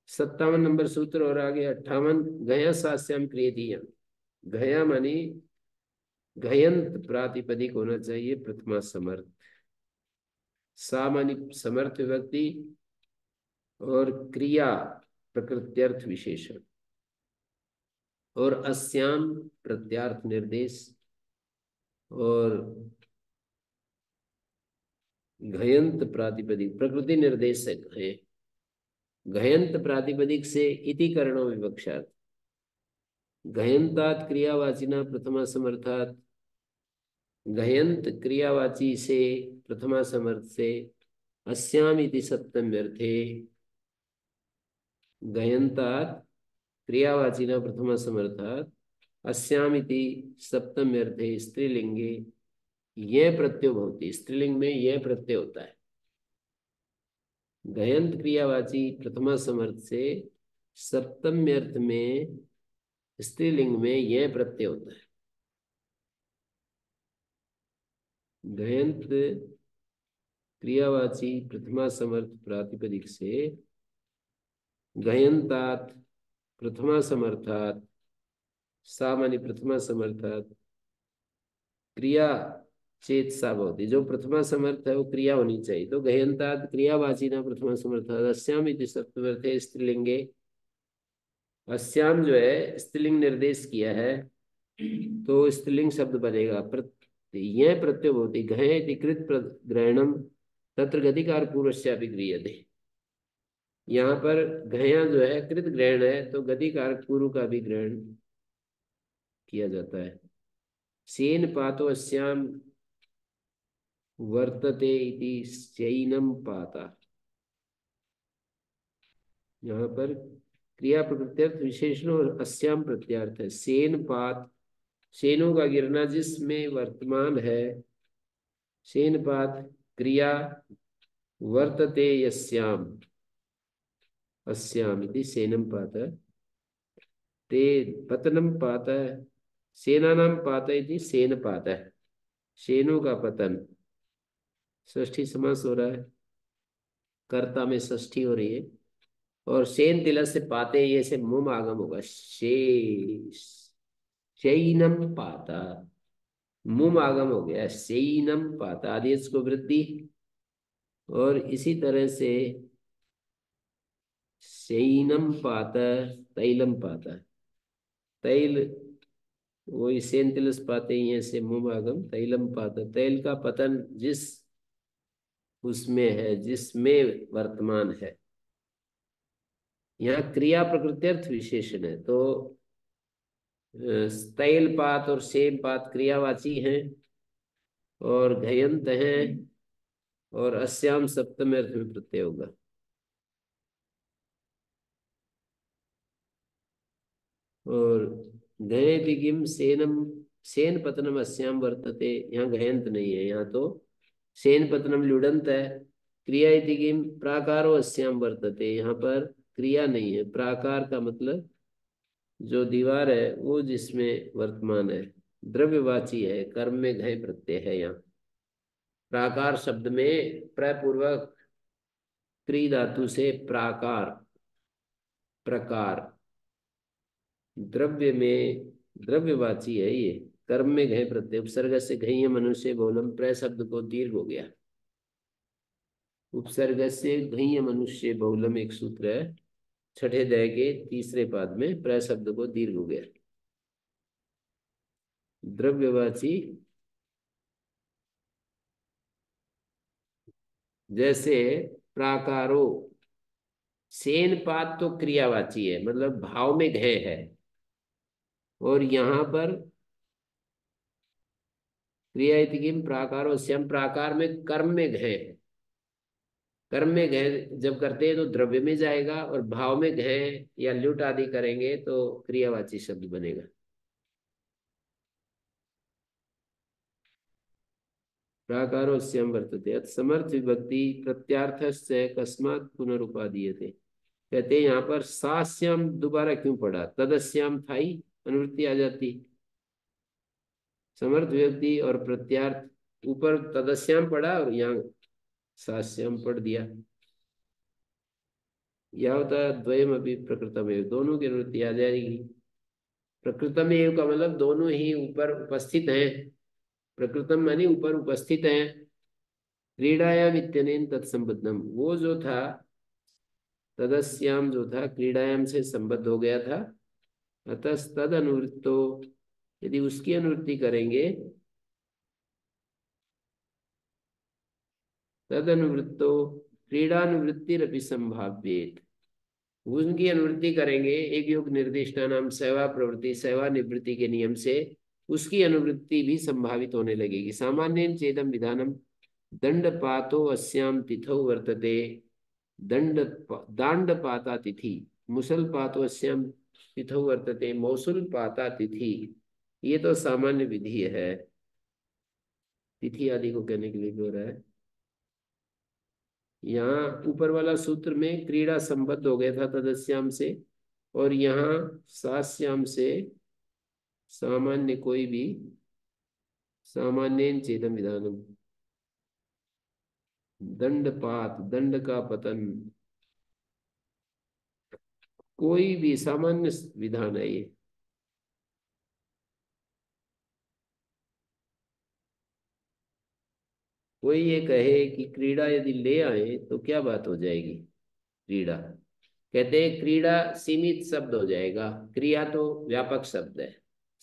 S1: 57 नंबर सूत्र। और आगे 58 गया सास्याम क्रियति। गया मानी घयंत प्रातिपदिक होना चाहिए प्रथमा समर्थ, सामान्य समर्थ विभक्ति और क्रिया प्रकृत्यर्थ विशेषण और अस्याम प्रत्यार्थ निर्देश और घयंत प्रातिपदिक प्रकृति निर्देशक है। घयंत प्रातिपदिक से इति करणो विवक्षात्, घयंतात क्रियावाचिना प्रथमा समर्थात्, घयंत क्रियावाची से प्रथमा समर्थ से अस्याम इति सप्तम्यर्थे, घयंतात क्रियावाचिना प्रथमा समर्थात् अस्याम इति सप्तम्यर्थे स्त्रीलिंगे यह प्रत्यय भवति, स्त्रीलिंग में यह प्रत्यय होता है। घयंत क्रियावाची प्रथमा समर्थ से सप्तम्यर्थ में स्त्रीलिंग में यह प्रत्यय होता है। घयंत क्रियावाची प्रथमा समर्थ प्रातिपदिक से घयंतात प्रथमा समर्थात सामान्य प्रथमा समर्थात क्रिया चेत सा भवति, जो प्रथमा समर्थ है वो क्रिया होनी चाहिए। तो घयंतात क्रियावाची ना प्रथमा समर्थात अस्याम इति सप्तम्यर्थे स्त्रीलिंगे, अस्याम जो है स्त्रीलिंग निर्देश किया है तो स्त्रीलिंग शब्द बनेगा। यह प्रत्यय होती घय इति कृत ग्रहणम तत्र गतिकार पूर्वस्यापि क्रियते। यहाँ पर घया जो है कृत ग्रहण है तो गतिकार पूर्व का भी ग्रहण किया जाता है। सेन पातो अस्याम वर्तते इति शयनम पाता, यहाँ पर क्रिया प्रकृत्यर्थ विशेषण और अस्याम प्रत्यार्थ है। सेन पात, सेनों का गिरना जिसमें वर्तमान है, सेन पात क्रिया वर्तते यस्याम अस्याम इति सेनम पात, ते पतनम पात, सेनानां पात इति सेन पात, सेनों का पतन। षष्ठी समास हो रहा है, कर्ता में षष्ठी हो रही है और सेन तिलक से पाते ये से मुम आगम होगा, शैनम पाता, मुम आगम हो गया, शैनम पाता आदेश को वृद्धि। और इसी तरह से शैनम पाता तैलम पाता, तैल वही सेन तिलस पाते ही से मुम आगम तैलम पाता, तैल का पतन जिस उसमें है जिसमें वर्तमान है। यहाँ क्रिया प्रकृत्यर्थ विशेषण है तो तैल पात और सेम पात क्रियावाची हैं और घयंत हैं और अस्याम सप्तम अर्थ में प्रत्यय होगा। और घय दिगिम सेनम, सेन पतनम अस्याम वर्तते, यहाँ घयंत नहीं है, यहाँ तो सेन पतनम लुडंत है। क्रिया दिगिम प्राकारो अस्याम वर्तते, यहाँ पर क्रिया नहीं है, प्राकार का मतलब जो दीवार है वो जिसमें वर्तमान है, द्रव्यवाची है, कर्म में घय प्रत्यय है। यहाँ प्राकार शब्द में प्रपूर्वक क्री धातु से प्राकार प्रकार, द्रव्य में द्रव्यवाची है ये, कर्म में घय प्रत्यय, उपसर्ग से घय मनुष्य बहुलम, प्र शब्द को दीर्घ हो गया, उपसर्ग से घय मनुष्य बहुलम एक सूत्र है, छठे दय के तीसरे पाद में प्र शब्द को दीर्घ हो गया। द्रव्यवाची जैसे प्राकारो, सेन पात तो क्रियावाची है मतलब भाव में घय है, और यहाँ पर क्रिया किम प्राकारो श्याम, प्राकार में कर्म में घय है, कर्म में घय जब करते हैं तो द्रव्य में जाएगा, और भाव में घय या ल्युट आदि करेंगे तो क्रियावाची शब्द बनेगा। प्राकारो श्याम वर्तते, अत समर्थ विभक्ति प्रत्यार्थस्य कस्मात् पुनरुपादीयते। कहते हैं यहाँ पर सास्याम दोबारा क्यों पढ़ा, तदस्याम था ही अनुवृत्ति आ जाती, समर्थ विभक्ति और प्रत्यार्थ ऊपर तदस्याम पढ़ा और यहाँ सास्याम पढ़ दिया। यह होता है द्वयम अभी प्रकृतम, दोनों की अनुवृत्ति आ जाएगी। प्रकृतम एव का मतलब दोनों ही ऊपर उपस्थित हैं। प्रकृतम मानी ऊपर उपस्थित हैं। क्रीडायाम इत्यनेन तत्संबद्धम, वो जो था तदस्याम, जो था क्रीडायाम से संबद्ध हो गया था। अतः तद अनुवृत्तो, यदि उसकी अनुवृत्ति करेंगे, तद अनुवृत्तो क्रीडानुवृत्तिरपि संभाव्येत, उनकी अनुवृत्ति करेंगे एक योग निर्दिष्टा नाम सेवा प्रवृत्ति सेवा निवृत्ति के नियम से, उसकी अनुवृत्ति भी संभावित होने लगेगी। सामान्य चेदम विधानम दंडपातो अस्याम तिथौ वर्तते, दंड दांडपाता तिथि, मुसलपातो अस्याम तिथौ वर्तते, मौसुल पाता तिथि। ये तो सामान्य विधि है, तिथि आदि को कहने के लिए हो रहा है। यहाँ ऊपर वाला सूत्र में क्रीड़ा संबद्ध हो गया था तदस्याम से, और यहाँ सास्याम से सामान्य कोई भी, सामान्य चेदम विधानम, दंडपात दंड का पतन, कोई भी सामान्य विधान है ये। कोई ये कहे कि क्रीड़ा यदि ले आए तो क्या बात हो जाएगी। क्रीड़ा कहते हैं, क्रीड़ा सीमित शब्द हो जाएगा, क्रिया तो व्यापक शब्द है।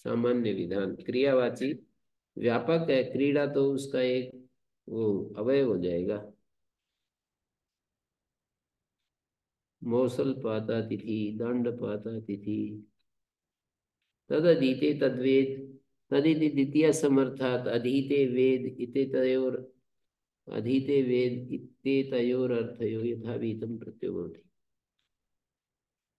S1: सामान्य विधान क्रियावाची व्यापक है, क्रीड़ा तो उसका एक वो अवयव हो जाएगा। मौसल पाता तिथि, दंड पाता तिथि, तदधीते तद्वेद, तदिति द्वितीय समर्थात अधीते वेद इत्येतयोर, अधीते वेद इत्येतयोर अर्थयो यथावीतम प्रत्ययो भवति।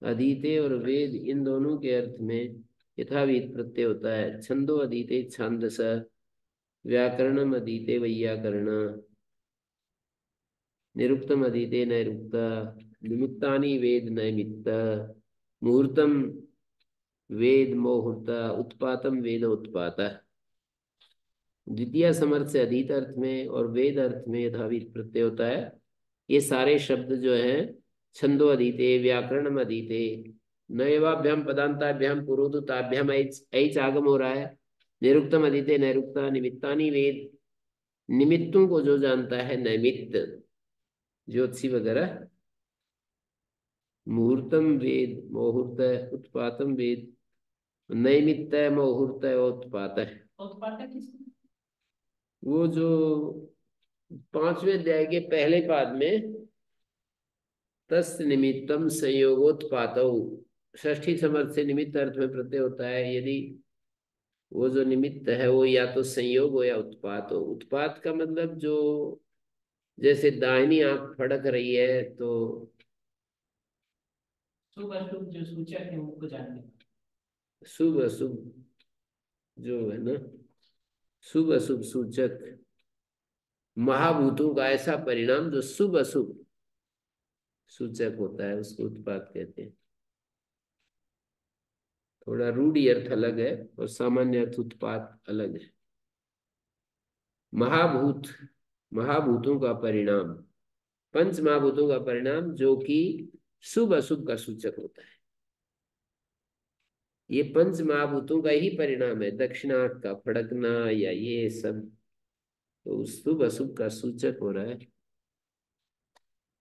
S1: अधीते और वेद इन दोनों के अर्थ में यथावीत प्रत्यय होता है। छंदो अधीते छांदस, व्याकरणम अधीते वैयाकरण, निरुक्तम अधीते नैरुक्त, निमित्तानि वेद नैमित्त, मुहूर्तम वेद मुहूर्त, उत्पातम वेद उत्पात। द्वितीय समर्थ से अधीत अर्थ में और वेद अर्थ में यथावीत प्रत्यय होता है। ये सारे शब्द जो हैं, छंदो अधीते, व्याकरणम अधीते, नैवाभ्याम पदांताभ्याम पुरोधुताभ्याम ऐच आगम हो रहा है। निरुक्तम अधीते नैरुक्ता, निमित्तानि वेद, निमित्तों को जो जानता है नैमित्त, ज्योतिषी वगैरह। मुहूर्तम वेद मुहूर्त, उत्पातम वेद, नैमित्त मुहूर्त उत्पात है।
S2: उत्पात किसको?
S1: वो जो पांचवें अध्याय के पहले पाद में तस् निमित्तम संयोगोत्पातौ, षष्ठी समर्थ से निमित्त अर्थ में प्रत्यय होता है यदि वो जो निमित्त है वो या तो संयोग हो या उत्पात हो। उत्पात का मतलब जो, जैसे दाहिनी आंख फड़क रही है तो
S2: शुभ अशुभ जो सूचक है उनको जानने का।
S1: शुभ अशुभ जो है ना, शुभ अशुभ सूचक महाभूतों का ऐसा परिणाम जो शुभ अशुभ सूचक होता है, उसको उत्पात कहते हैं। थोड़ा रूढ़ी अर्थ अलग है और सामान्य अर्थ उत्पात अलग है। महाभूत, महाभूतों का परिणाम, पंच महाभूतों का परिणाम जो कि शुभ अशुभ का सूचक होता है। ये पंच महाभूतों का ही परिणाम है, दक्षिणार्थ का फड़कना या ये सब, तो शुभ अशुभ का सूचक हो रहा है।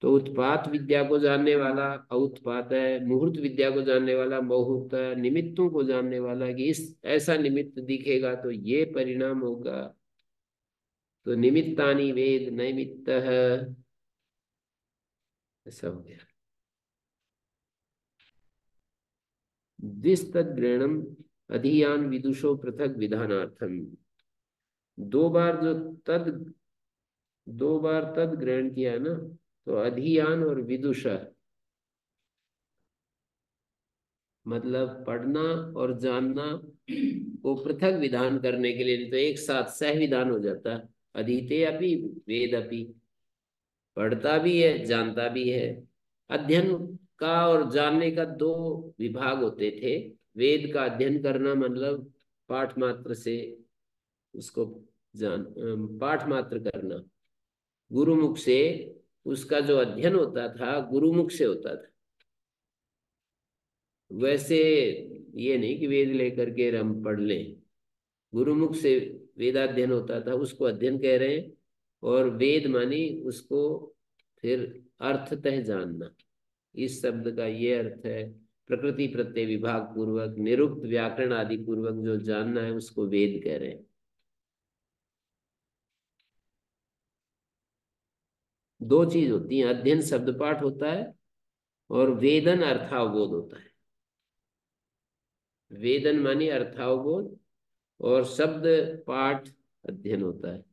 S1: तो उत्पात विद्या को जानने वाला औत्पात है, मुहूर्त विद्या को जानने वाला मुहूर्त है, निमित्तों को जानने वाला कि इस ऐसा निमित्त दिखेगा तो ये परिणाम होगा, तो निमित्तानि वेद नैमित्त ऐसा हो गया। दिस तद ग्रहणम अधियान विदुषो पृथक विधानार्थम, दो बार जो तद, दो बार तद ग्रहण किया है ना, तो अधियान और विदुष मतलब पढ़ना और जानना को पृथक विधान करने के लिए, नहीं तो एक साथ सह विधान हो जाता। अधीते अपि वेद अपि, पढ़ता भी है जानता भी है। अध्ययन का और जानने का दो विभाग होते थे। वेद का अध्ययन करना मतलब पाठ मात्र से उसको पाठ मात्र करना, गुरुमुख से उसका जो अध्ययन होता था गुरुमुख से होता था। वैसे ये नहीं कि वेद लेकर के हम पढ़ लें, गुरुमुख से वेदाध्ययन होता था उसको अध्ययन कह रहे हैं। और वेद मानी उसको फिर अर्थतः जानना, इस शब्द का ये अर्थ है। प्रकृति प्रत्यय विभाग पूर्वक निरुक्त व्याकरण आदि पूर्वक जो जानना है उसको वेद कह रहे हैं। दो चीज होती है, अध्ययन शब्द पाठ होता है और वेदन अर्थावबोध होता है। वेदन मानी अर्थावबोध और शब्द पाठ अध्ययन होता है।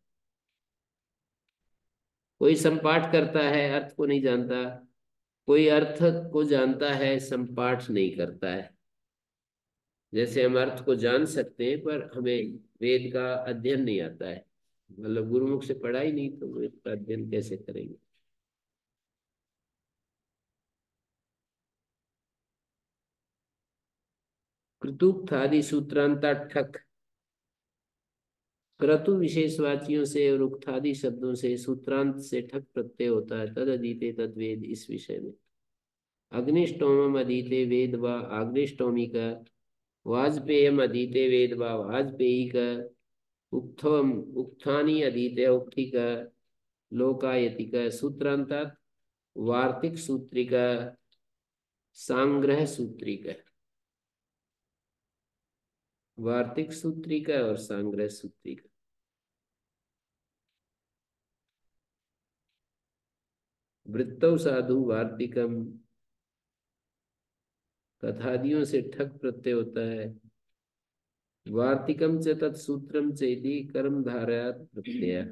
S1: कोई संपाठ करता है अर्थ को नहीं जानता, कोई अर्थ को जानता है संपाठ नहीं करता है। जैसे हम अर्थ को जान सकते हैं पर हमें वेद का अध्ययन नहीं आता है, मतलब गुरुमुख से पढ़ा ही नहीं तो वेद का अध्ययन कैसे करेंगे। कृतुक्तादि सूत्रांता ठक, क्रतु विशेषवाचियों से और उक्तादि शब्दों से सूत्रांत से ठक प्रत्यय होता है। तद अधीते तद वेद, इस विषय में अग्निष्टोमम अधीते वेद व आग्निष्टोमी का, वाजपेयम अधीते वेद व वाजपेयी का, उक्थम उक्थानी अधीते उक्ति का, लोकायति का, सूत्रांतात वार्तिक सूत्री का, सांग्रह सूत्री का। वार्तिक सूत्री का और सांग्रह सूत्री का। वृत्तौ साधु वार्तिकम, कथादियों से ठक प्रत्यय होता है। वार्तिकम च तत्सूत्रम चेति कर्मधारयात् प्रत्यय,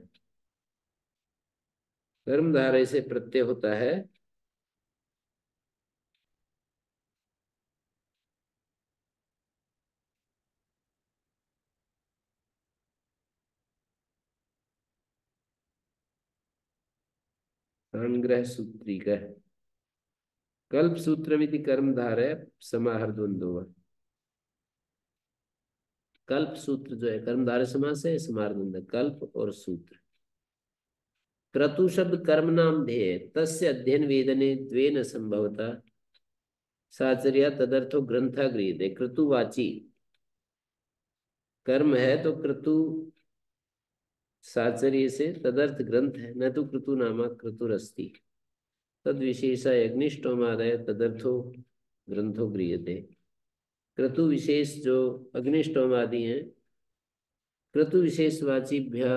S1: कर्मधारय से प्रत्यय होता है। संग्रह सूत्री का कल्प सूत्रमिति कर्मधारय समाहार द्वंद्व। कल्प सूत्र जो है कर्मधारय समास है, समाहार द्वंद्व कल्प और सूत्र। क्रतु शब्द कर्म नाम ध्येय तस्य अध्ययन वेदने द्वेन संभवता साचर्या तदर्थो ग्रंथा गृह्यते। क्रतुवाची कर्म है तो क्रतु साचर्य से तदर्थ ग्रंथ है, न तो क्रतु नामक क्रतुरस्ति। तद विशेषाय अग्निष्टोमादय तदर्थो ग्रंथो गृह्यते। क्रतु विशेष जो अग्निष्टोम आदि हैं, क्रतु विशेषवाचीभ्य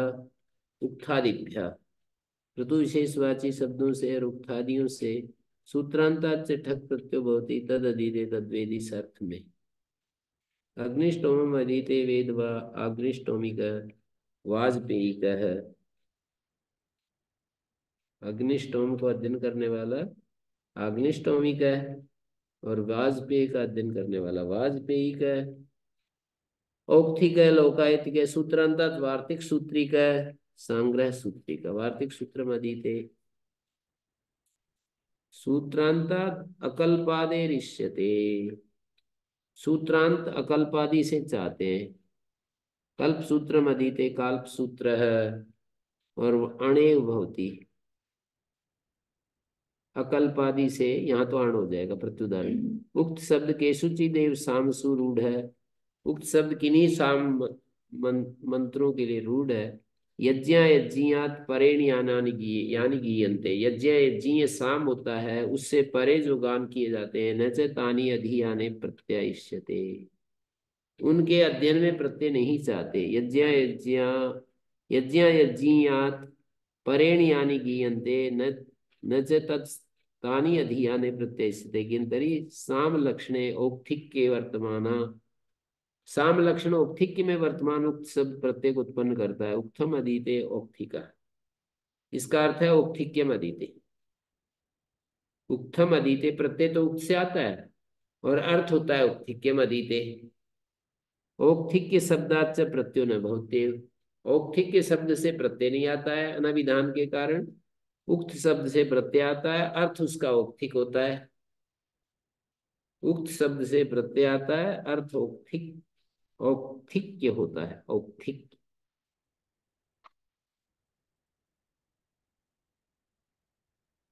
S1: उक्थादिभ्य, क्रतु विशेषवाची शब्दों से और उक्थादियों से सूत्रांतात से ठक प्रत्यय भवति। तद अधीते तद्वेदी अर्थ में अग्निष्टोम अधीते वेद व आग्निष्टोमी का, वाजपेयी का है। अग्निष्टोम को अध्ययन करने वाला अग्निष्टोमी का है और वाजपेयी का अध्ययन करने वाला वाजपेयी का है। औक्थिक है, लोकायतिक है, सूत्रांतात वार्तिक सूत्री का है, संग्रह सूत्री का। वार्तिक सूत्र अधीते सूत्रांतात अकल्पादे रिष्यते, सूत्रांत अकल्पादि से चाहते हैं। कल्प सूत्र अधीते काल्प सूत्र है और अणे भवती, अकल्पादि से यहाँ तो अण हो जाएगा प्रत्युदान। उक्त शब्द केशुचि देव साम सुरूढ़ है, उक्त शब्द किन्हीं साम मंत्रों के लिए रूढ़ है। यज्ञ यज्ञियात परेण यानी गीयन्ते, यज्ञ यज्ञीय साम होता है उससे परे जो गान किए जाते हैं। न च तानि अधियाने प्रत्यायिष्यते, उनके अध्ययन में प्रत्यय नहीं चाहते। यज्ञ यज्ञियात परेण यानी गीयन्ते न च तत्तानि अधियाने प्रत्ययिष्यते। किन्तरी साम लक्षणे औक्थिक्ये वर्तमाना, साम लक्षण औक्थिक्य में वर्तमान उक्त शब्द प्रत्यय को उत्पन्न करता है। उक्थम अधीते औक्थिका, इसका अर्थ है औक्थिक्यम अधीते। उक्थम अधीते प्रत्यय तो उक्त से आता है और अर्थ होता है औक्थिक्यम अधीते। औक्थिक्य शब्दाच प्रत्ययो न भवते, औक्थिक्य शब्द से प्रत्यय नहीं आता है अनाविधान के कारण। उक्त शब्द से प्रत्यय आता है, अर्थ उसका औक्थिक होता है। उक्त शब्द से प्रत्यय आता है, अर्थ औक्थिक्य होता है। औक्थिक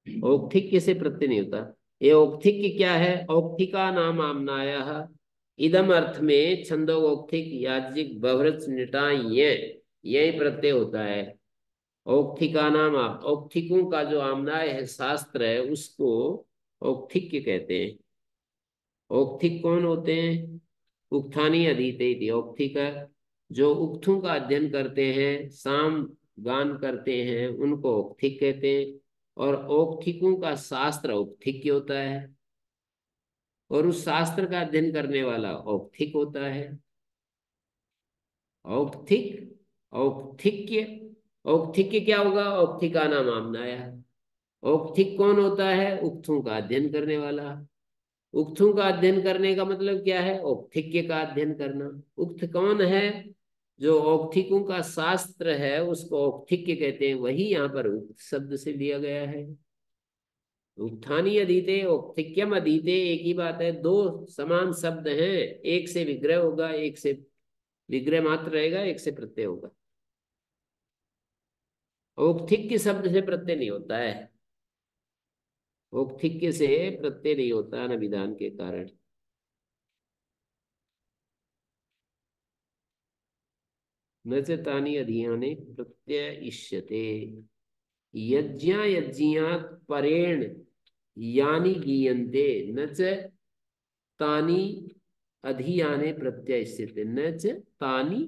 S1: औक्थिक्य से प्रत्यय नहीं होता। ये औक्थिक क्या है? औक्थिका नाम आमनायः इदम अर्थ में छंदोगोक्थिक याज्ञिक बभृच निटाय यही प्रत्यय होता है। औक्थिका नाम औक्थिकों का जो आमनाय है, शास्त्र है, उसको औक्थिक कहते हैं। औक्थिक कौन होते हैं? उक्थानी अधीते इति औक्थिक। जो उक्थों का अध्ययन करते हैं, साम गान करते हैं, उनको औक्थिक कहते हैं। और औक्थिकों का शास्त्र औक्थिक होता है, और उस शास्त्र का अध्ययन करने वाला औक्थिक होता है। औक्थिक औक्थिक्य। औक्थिक्य क्या होगा? औक्थिका नाम आमनाया। औक्थिक कौन होता है? उक्थों का अध्ययन करने वाला। उक्थों का अध्ययन करने का मतलब क्या है? औक्थिक्य का अध्ययन करना। उक्त कौन है? जो औक्थिकों का शास्त्र है उसको औक्थिक्य कहते हैं, वही यहाँ पर उक्त शब्द से लिया गया है। उत्थानी अधीते औक्थिक्यम अधीते, एक ही बात है, दो समान शब्द हैं। एक से विग्रह होगा, एक से विग्रह मात्र रहेगा, एक से प्रत्यय होगा। औक्थिक्य शब्द से प्रत्यय नहीं होता है। औक्थिक्य से प्रत्यय नहीं होता न विधान के कारण। न च तानि अधियाने प्रत्ययिष्यते। यज्ञात् परेण यानि गीयन्ते न च तानि अधियाने प्रत्ययिष्यते। न च तानि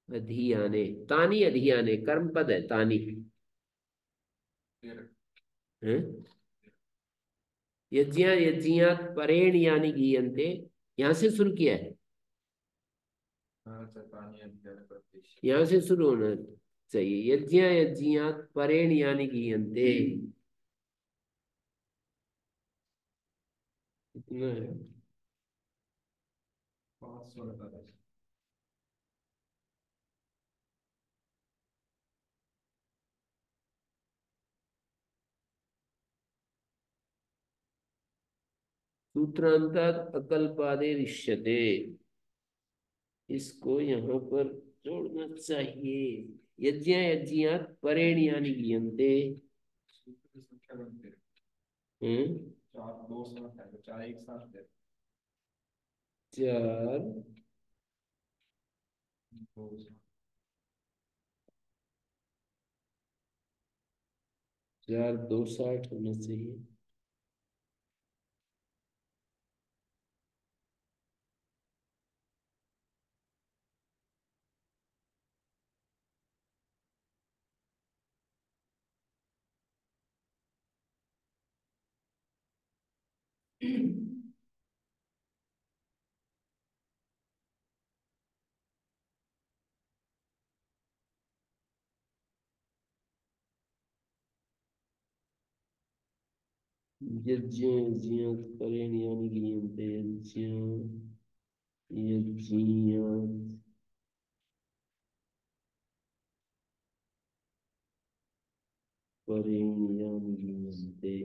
S1: अधियाने, तानि अधियाने कर्म पद है, तानि है। यज्ञात् परेण यानि गीयन्ते, यहां से शुरू किया है, यहाँ से शुरू होना चाहिए। यज्ञात् परेण यानि गीयन्ते, इतना है। सूत्रांतात अकल्पादे रिष्यते, इसको यहाँ पर जोड़ना चाहिए। यज्ञात् परेण यानि गीयन्ते। चार 4 2 60 होना चाहिए। यज्ञात् परेण यानि गीयन्ते। यज्ञात् परेण यानि गीयन्ते।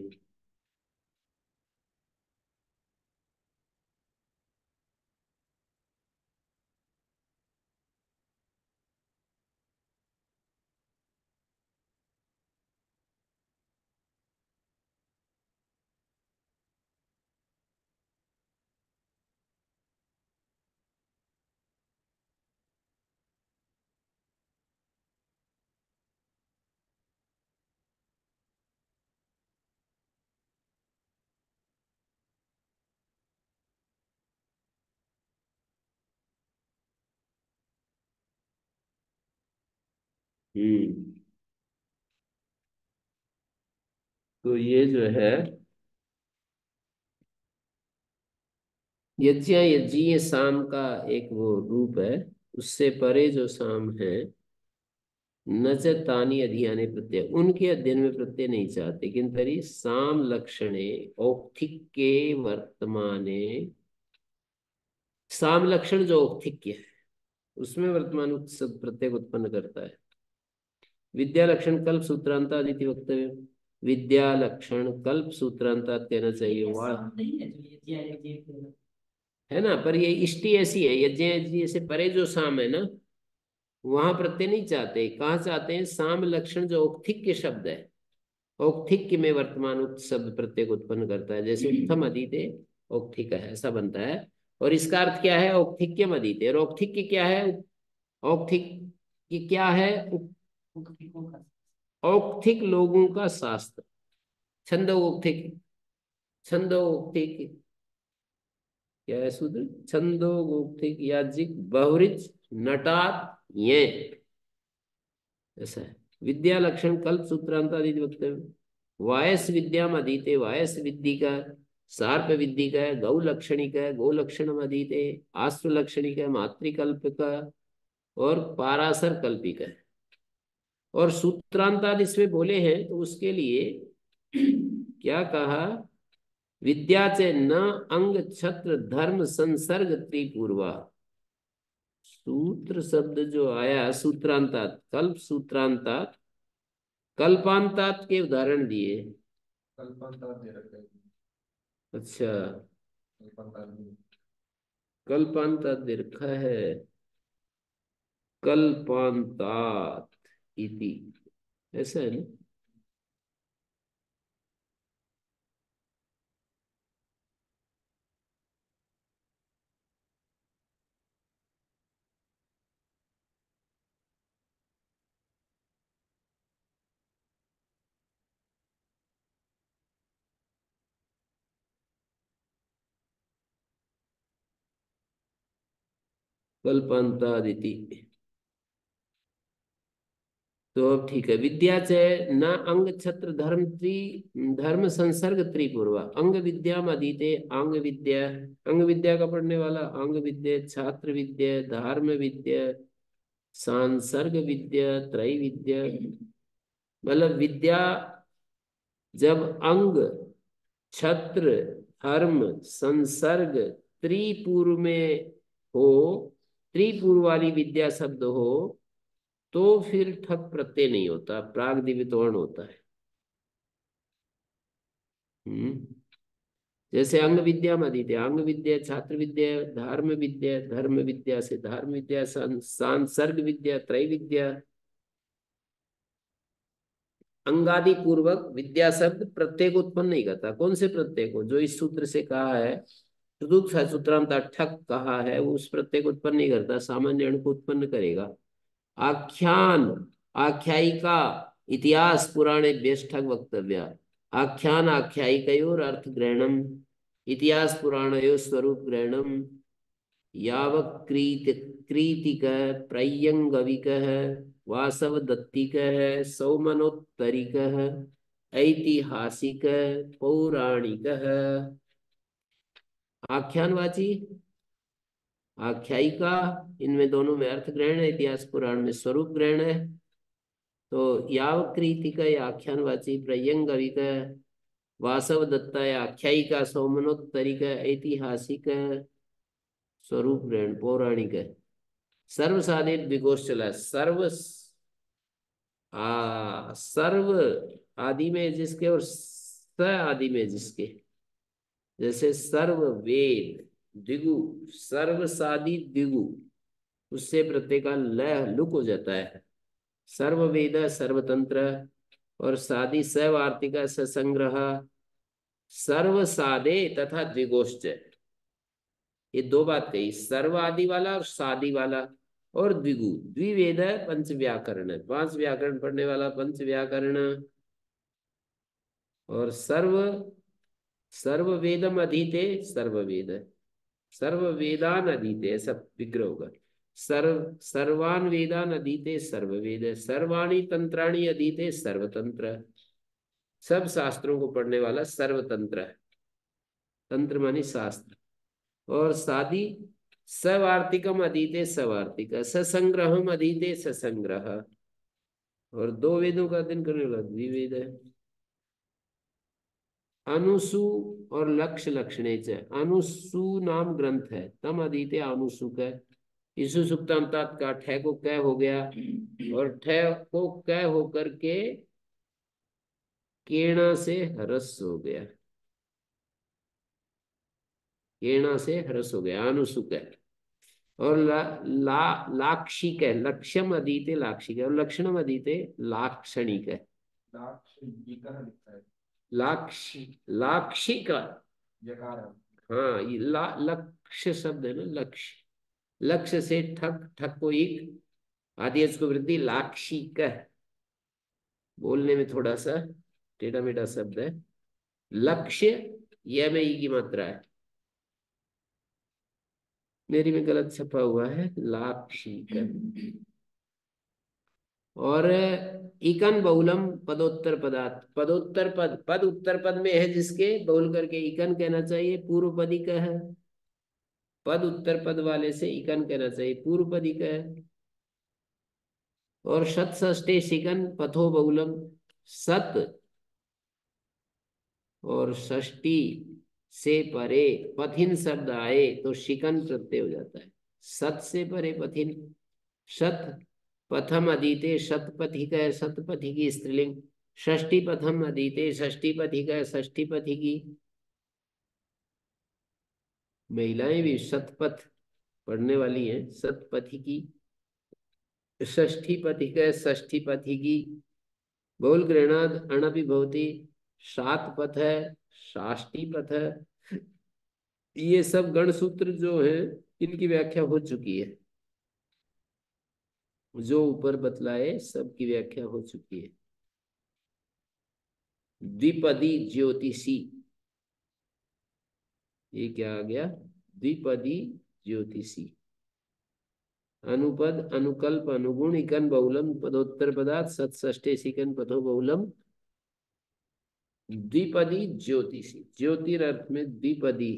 S1: तो ये जो है यज्ञीय साम का एक वो रूप है। उससे परे जो साम है, न च तानि अधियाने प्रत्यय, उनके अध्ययन में प्रत्यय नहीं चाहते, किंतु तरी साम लक्षणे औक्थिक्ये वर्तमाने। साम लक्षण जो औक्थिक्य है उसमें वर्तमान प्रत्यय उत्पन्न करता है। विद्या लक्षण कल्प सूत्रांता आदिति वक्तव्य। विद्या लक्षण कल्प सूत्रांता कहना चाहिए वह है ना। पर ये इष्टि ऐसी है, यज्ञ से परे जो साम है ना, वहां प्रत्यय नहीं चाहते। कहाँ चाहते हैं? साम लक्षण जो औक्थिक के शब्द है औक्थिक्य में वर्तमान उक्त शब्द प्रत्यय को उत्पन्न करता है, जैसे उत्थम अधीते औक्थिक है, ऐसा बनता है। और इसका अर्थ क्या है? औक्थिक्यम अधीते। और औक्थिक्य क्या है? औक्थिक क्या है? औक्थिक लोगों का शास्त्र। छंदोक्थिक, छंदोक्थिक क्या है सूत्र? छंदोक्थिक याज्ञिक बहुरिच नटात ये, ऐसा है। विद्या लक्षण कल्प सूत्रांत आदि वक्तव्य। वायस विद्याम अधीते, वायस विद्धि का, सार्प विद्धि का, गौ लक्षणिक है, गौ लक्षणम अधीते, आश्व लक्षणिक है, मातृकल्प का, और पारासर कल्पिक है। और सूत्रांताद इसमें बोले हैं तो उसके लिए क्या कहा? विद्या चे न अंग छत्र धर्म संसर्ग त्रिपूर्वा। सूत्र शब्द जो आया सूत्रांतात, कल्प सूत्रांतात, कल्पांतात के उदाहरण दिए।
S3: कल्पांतर दे रखे हैं।
S1: अच्छा,
S3: कल्पांतर नहीं।
S1: कल्पांतात दे रखा है, कल्पांतात इति, ऐसा है ना? कल्पांतात इति। तो अब ठीक है। विद्या च न अंग छत्र धर्म त्रि, धर्म संसर्ग त्रिपूर्वा। अंग विद्या अधीते, अंग विद्या, अंग विद्या का पढ़ने वाला, अंग विद्या, छात्र विद्या, धर्म विद्या, सांसर्ग विद्या, त्रय विद्या। मतलब विद्या जब अंग, छत्र, धर्म, संसर्ग त्रिपूर्व में हो, त्रिपूर्व वाली विद्या शब्द हो, तो फिर ठक प्रत्यय नहीं होता, प्रागदिवितोर्ण होता है। हम्म। जैसे अंग विद्या में अधीते, अंग विद्या, छात्र विद्या, धर्म विद्या, धर्म विद्या से धर्म विद्या, सांसर्ग विद्या, त्रय विद्या, अंगादि पूर्वक विद्या शब्द प्रत्यय को उत्पन्न नहीं करता। कौन से प्रत्यय को? जो इस सूत्र से कहा है, सूत्रांत ठक कहा है, वो उस प्रत्यय को उत्पन्न नहीं करता, सामान्य अण को उत्पन्न करेगा। आख्यान, आख्यायिका, इतिहास पुराणे व्यष्ठक वक्तव्य। आख्यान आख्यायिकयोर अर्थ ग्रहणम, इतिहास पुराणयो स्वरूप ग्रहणम, यावक्रीत क्रीतिक प्रयंगविक वासव दत्तिक सौमनोत्तरिक ऐतिहासिक पौराणिक। आख्यानवाची, आख्यायिका, इनमें दोनों में अर्थ ग्रहण है, इतिहास पुराण में स्वरूप ग्रहण है। तो यावक्रीतिक या आख्यानवाची, प्रयंगविक, वासव दत्ता या आख्यायिका, सौमनोत्तरिक ऐतिहासिक, स्वरूप ग्रहण पौराणिक है। सर्व साधित द्विगोष्ठला, सर्व आदि में जिसके और स आदि में जिसके, जैसे सर्व वेद द्विगु, सर्व साधि द्विगु, उससे प्रत्यय का लय लुक हो जाता है। सर्व वेद सर्वतंत्र, और साधि सवार्तिक ससंग्रह, सर्व साधे तथा द्विगोष्ठ। ये दो बात कही, सर्व आदि वाला और सादि वाला, और द्विगु, द्विवेद पंच व्याकरण, पांच व्याकरण पढ़ने वाला पंच व्याकरण, और सर्व, सर्व वेदम अधीते, सर्व वेद, सर्व वेदान अधीते, ऐसा विग्रह होगा। सर्वान वेदान अधीते सर्व वेद, सर्वाणी तंत्राणी अधीते सर्वतंत्र। सब शास्त्रों को पढ़ने वाला सर्वतंत्र है। तंत्र मानी शास्त्र। और साधी सवार्तिकम अधीते सवार्तिक, ससंग्रहम अधीते ससंग्रह। और दो वेदों का अध्ययन करने वाला द्विवेद है। अनुसु और लक्ष्य लक्षणे च, अनुसु नाम ग्रंथ है, तम अधीते अनुसुक है। ईसु सुक्तांतात का ठय को कै हो गया, और ठय को कै होकर के केणा से हरस हो गया, केणा से हरस हो गया, अनुसुक है। और लाक्षिक है, लक्ष्यम अधीते लाक्षिक है, और लक्षणम अधीते लाक्षणिक है।
S3: लाक्षिक लिखता है।
S1: लाक्षिका,
S3: यकार है।
S1: हाँ ये लक्ष्य शब्द है ना, लक्ष्य, लक्ष्य से ठक, ठक को एक, आदेश को वृद्धि, लाक्षिक, बोलने में थोड़ा सा टेढ़ा मेढ़ा शब्द है। लक्ष्य यह में ई की मात्रा है, मेरी में गलत छपा हुआ है, लाक्षिक। और इकन बहुलम पदोत्तर पदार्थ, पदोत्तर पद, पद उत्तर पद में है जिसके, बहुल करके इकन कहना चाहिए, पूर्व पदी का है। पद उत्तर पद वाले से इकन कहना चाहिए, पूर्व पदी का है। और शत षष्टे शिकन पथो बहुलम, सत और षष्टी से परे पथिन शब्द आए तो शिकन प्रत्यय हो जाता है। सत से परे पथिन, शत प्रथम अधीते शतपथिक है, शतपथिकी स्त्रीलिंग। षष्ठी प्रथम अधीते षष्ठी पथिक है, षष्ठी पथिकी। महिलाएं भी शतपथ पढ़ने वाली हैं, शतपथिकी। षष्ठी पथिक है, षष्ठी पथिकी। बहुल गृहणाद अणपि भवति, सात पथ है, साष्टी पथ है। ये सब गण सूत्र जो है इनकी व्याख्या हो चुकी है, जो ऊपर बतलाए सबकी व्याख्या हो चुकी है। द्विपदी ज्योतिषी, ये क्या आ गया, द्विपदी ज्योतिषी। अनुपद अनुकल्प अनुगुण इकन बहुलम पदोत्तर पदार्थ सतष्टे सिकन पदो बहुलम। द्विपदी ज्योतिषी, ज्योतिर अर्थ में द्विपदी।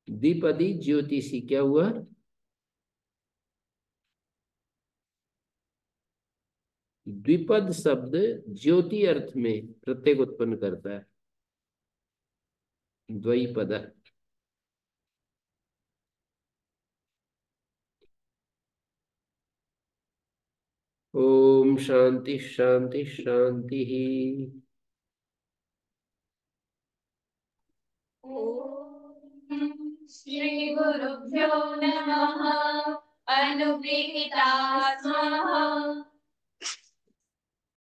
S1: द्विपदी ज्योतिषी क्या हुआ, द्विपद शब्द ज्योति अर्थ में प्रत्येक उत्पन्न करता है, द्विपद। ओम शांति शांति शांति।
S4: ओम श्री गुरुभ्यो नमः। अनुगृहीता स्मः